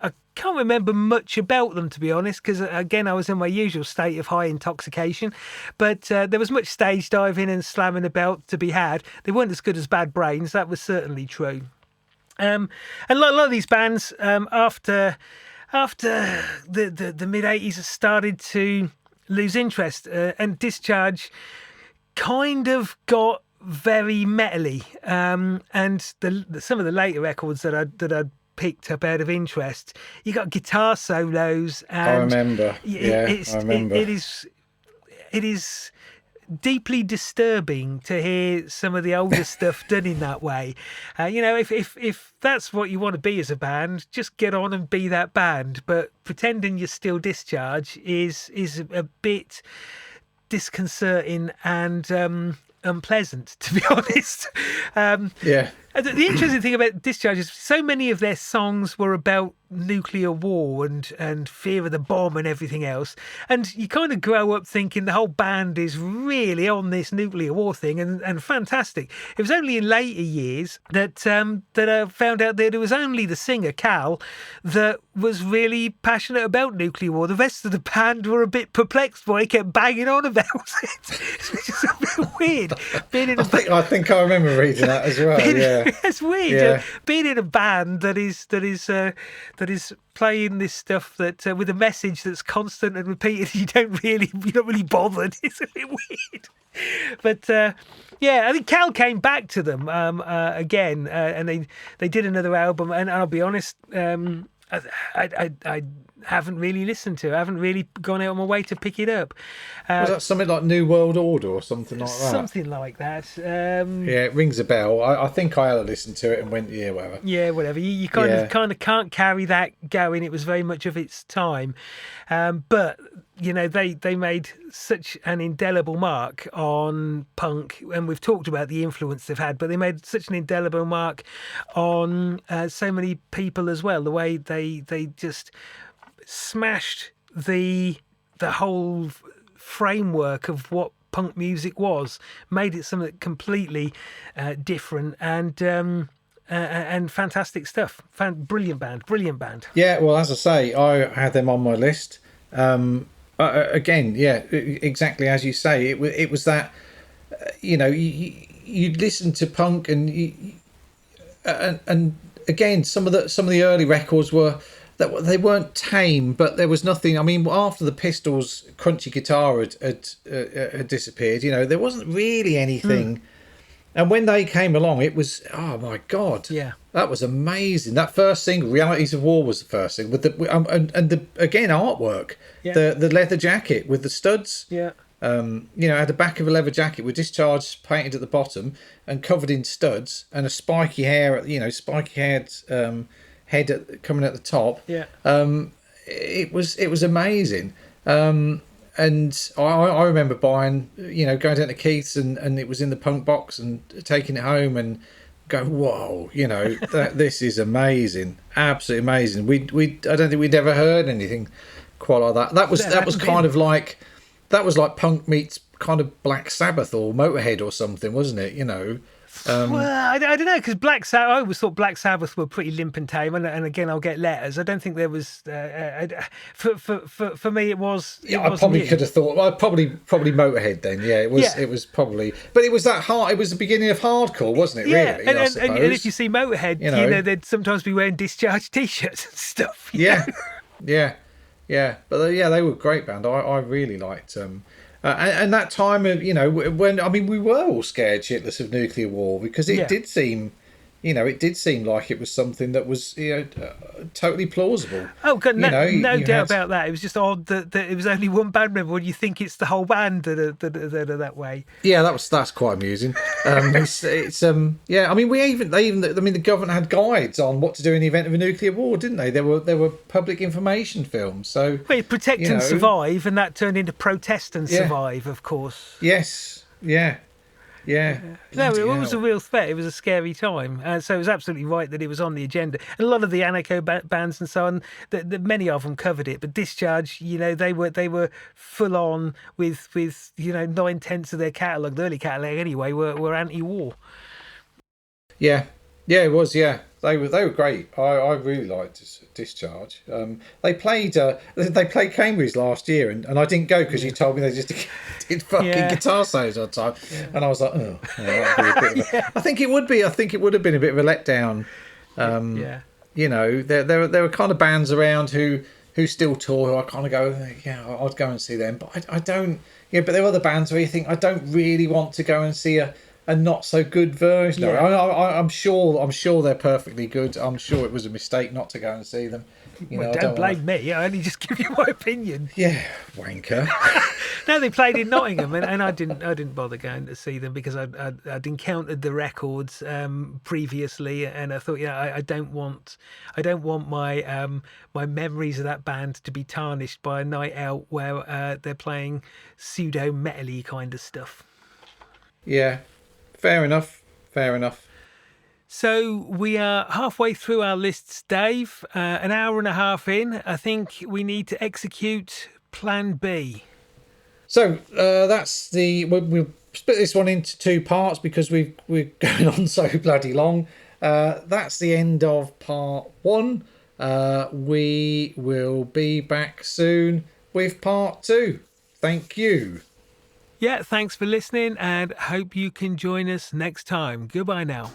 I can't remember much about them, to be honest, because again I was in my usual state of high intoxication. But there was much stage diving and slamming about to be had. They weren't as good as Bad Brains, that was certainly true. And a lot of these bands, after the mid '80s, started to lose interest, and Discharge kind of got very metally, and some of the later records that I picked up out of interest, you got guitar solos, and I remember. I remember. It is deeply disturbing to hear some of the older stuff done in that way. You know, if that's what you want to be as a band, just get on and be that band. But pretending you're still Discharge is a bit disconcerting and unpleasant, to be honest. Yeah. The interesting thing about Discharge is so many of their songs were about nuclear war and fear of the bomb and everything else, and you kind of grow up thinking the whole band is really on this nuclear war thing, and fantastic. It was only in later years that I found out that it was only the singer Cal that was really passionate about nuclear war. The rest of the band were a bit perplexed by it, kept banging on about it, which is a bit weird. I think I remember reading that as well. Yeah. It's weird. Yeah. Being in a band that is playing this stuff that with a message that's constant and repeated, you're not really bothered. It's a bit weird. But I think Cal came back to them again, and they did another album. And I'll be honest, I haven't really listened to. I haven't really gone out of my way to pick it up. Was that something like New World Order or something like that? Something like that. Yeah, it rings a bell. I think I had to listen to it and went, yeah, whatever. Yeah, whatever. You kind of can't carry that going. It was very much of its time, but you know they made such an indelible mark on punk, and we've talked about the influence they've had, but they made such an indelible mark on so many people as well. The way they just smashed the whole framework of what punk music was, made it something completely different and fantastic stuff. Brilliant band. Yeah, well, as I say, I had them on my list. Again, yeah, exactly as you say. It was that, you know, you listen to punk and again, some of the early records were that they weren't tame, but there was nothing. I mean, after the Pistols' crunchy guitar had disappeared, there wasn't really anything. And when they came along, it was, oh my God, Yeah. that was amazing. That first single, "Realities of War," was the first thing with the again artwork, Yeah. the leather jacket with the studs. Yeah. Had the back of a leather jacket with "Discharge" painted at the bottom and covered in studs, and a spiky haired head coming at the top. Yeah. It was amazing. And I remember buying, going down to Keith's and it was in the punk box and taking it home and going, whoa, this is amazing, absolutely amazing. I don't think we'd ever heard anything quite like that. That was kind of like, that was like punk meets kind of Black Sabbath or Motorhead or something, wasn't it? Well, I don't know, because I always thought Black Sabbath were pretty limp and tame, and again, I'll get letters. I don't think there was for me. It was. I probably could have thought. Well, probably Motorhead then. Yeah, it was. Yeah. It was probably, but it was that hard. It was the beginning of hardcore, wasn't it? Yeah, Really, and if you see Motorhead, they'd sometimes be wearing Discharge t-shirts and stuff. Yeah. But they were a great band. I really liked them. And that time of, when, I mean, we were all scared shitless of nuclear war because it did seem, like it was something that was, totally plausible. Oh, God, no doubt about that. It was just odd that it was only one band member when you think it's the whole band that are that way. Yeah, that's quite amusing. I mean, the government had guides on what to do in the event of a nuclear war, didn't they? There were public information films. So Protect and Survive, and that turned into Protest and Survive, of course. Yes, yeah. No, it was a real threat. It was a scary time. So it was absolutely right that it was on the agenda. And a lot of the anarcho bands and so on, many of them covered it. But Discharge, they were full on with 9/10 of their catalogue, the early catalogue anyway, were anti-war. Yeah, it was. Yeah, they were great. I really liked Discharge. They played Cambridge last year, and I didn't go because you told me they just did fucking guitar solos all the time, and I was like, oh, that'd be a bit of I think it would be. I think it would have been a bit of a letdown. There were kind of bands around who still tour. Who I kind of go, I'd go and see them, but I don't. Yeah, but there are other bands where you think I don't really want to go and see a not so good version. Yeah. I'm sure they're perfectly good. I'm sure it was a mistake not to go and see them. Don't blame me. I only just give you my opinion. Yeah, wanker. No, they played in Nottingham, and I didn't bother going to see them because I'd encountered the records previously, and I thought, I don't want my my memories of that band to be tarnished by a night out where they're playing pseudo metal-y kind of stuff. Yeah. Fair enough. So we are halfway through our lists, Dave. An hour and a half in. I think we need to execute Plan B. So that's we'll split this one into two parts because we're going on so bloody long. That's the end of part one. We will be back soon with part two. Thank you. Yeah, thanks for listening and hope you can join us next time. Goodbye now.